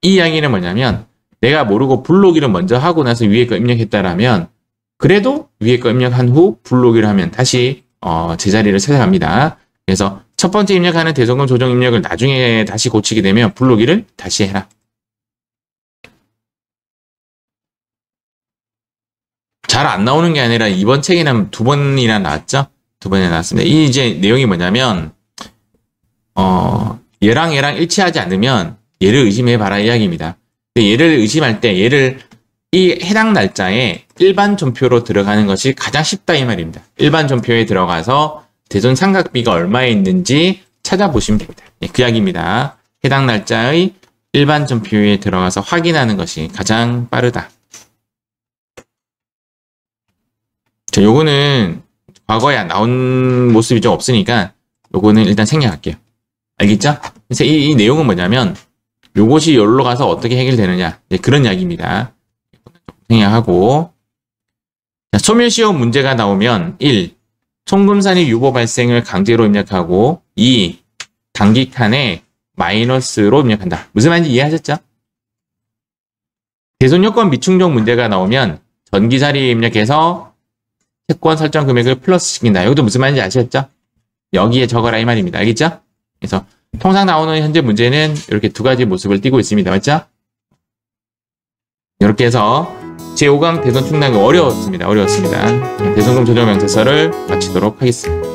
Speaker 1: 이 이야기는 뭐냐면 내가 모르고 불로기를 먼저 하고 나서 위에 거 입력했다라면 그래도 위에 거 입력한 후 불로기를 하면 다시 제자리를 찾아갑니다. 그래서 첫 번째 입력하는 대손금 조정 입력을 나중에 다시 고치게 되면 불로기를 다시 해라. 잘 안 나오는 게 아니라 이번 책에는 2번이나 나왔죠? 2번이나 나왔습니다. 이 이제 내용이 뭐냐면 얘랑 일치하지 않으면 얘를 의심해봐라 이야기입니다. 근데 얘를 의심할 때 얘를 이 해당 날짜에 일반 존표로 들어가는 것이 가장 쉽다 이 말입니다. 일반 존표에 들어가서 대손 삼각비가 얼마에 있는지 찾아보시면 됩니다. 그 이야기입니다. 해당 날짜의 일반 존표에 들어가서 확인하는 것이 가장 빠르다. 자, 요거는 과거에 나온 모습이 좀 없으니까 요거는 일단 생략할게요. 알겠죠? 그래서 이 내용은 뭐냐면 요것이 여기로 가서 어떻게 해결되느냐 그런 이야기입니다. 생략하고 자, 소멸시효 문제가 나오면 1. 송금산입 유보 발생을 강제로 입력하고 2. 단기간에 마이너스로 입력한다. 무슨 말인지 이해하셨죠? 대손요건 미충족 문제가 나오면 전기자리에 입력해서 채권 설정 금액을 플러스 시킨다. 여기도 무슨 말인지 아시겠죠? 여기에 적어라 이 말입니다. 알겠죠? 그래서 통상 나오는 현재 문제는 이렇게 2가지 모습을 띠고 있습니다. 맞죠? 이렇게 해서 제5강 대손 충당금 어려웠습니다. 대손금 조정 명세서를 마치도록 하겠습니다.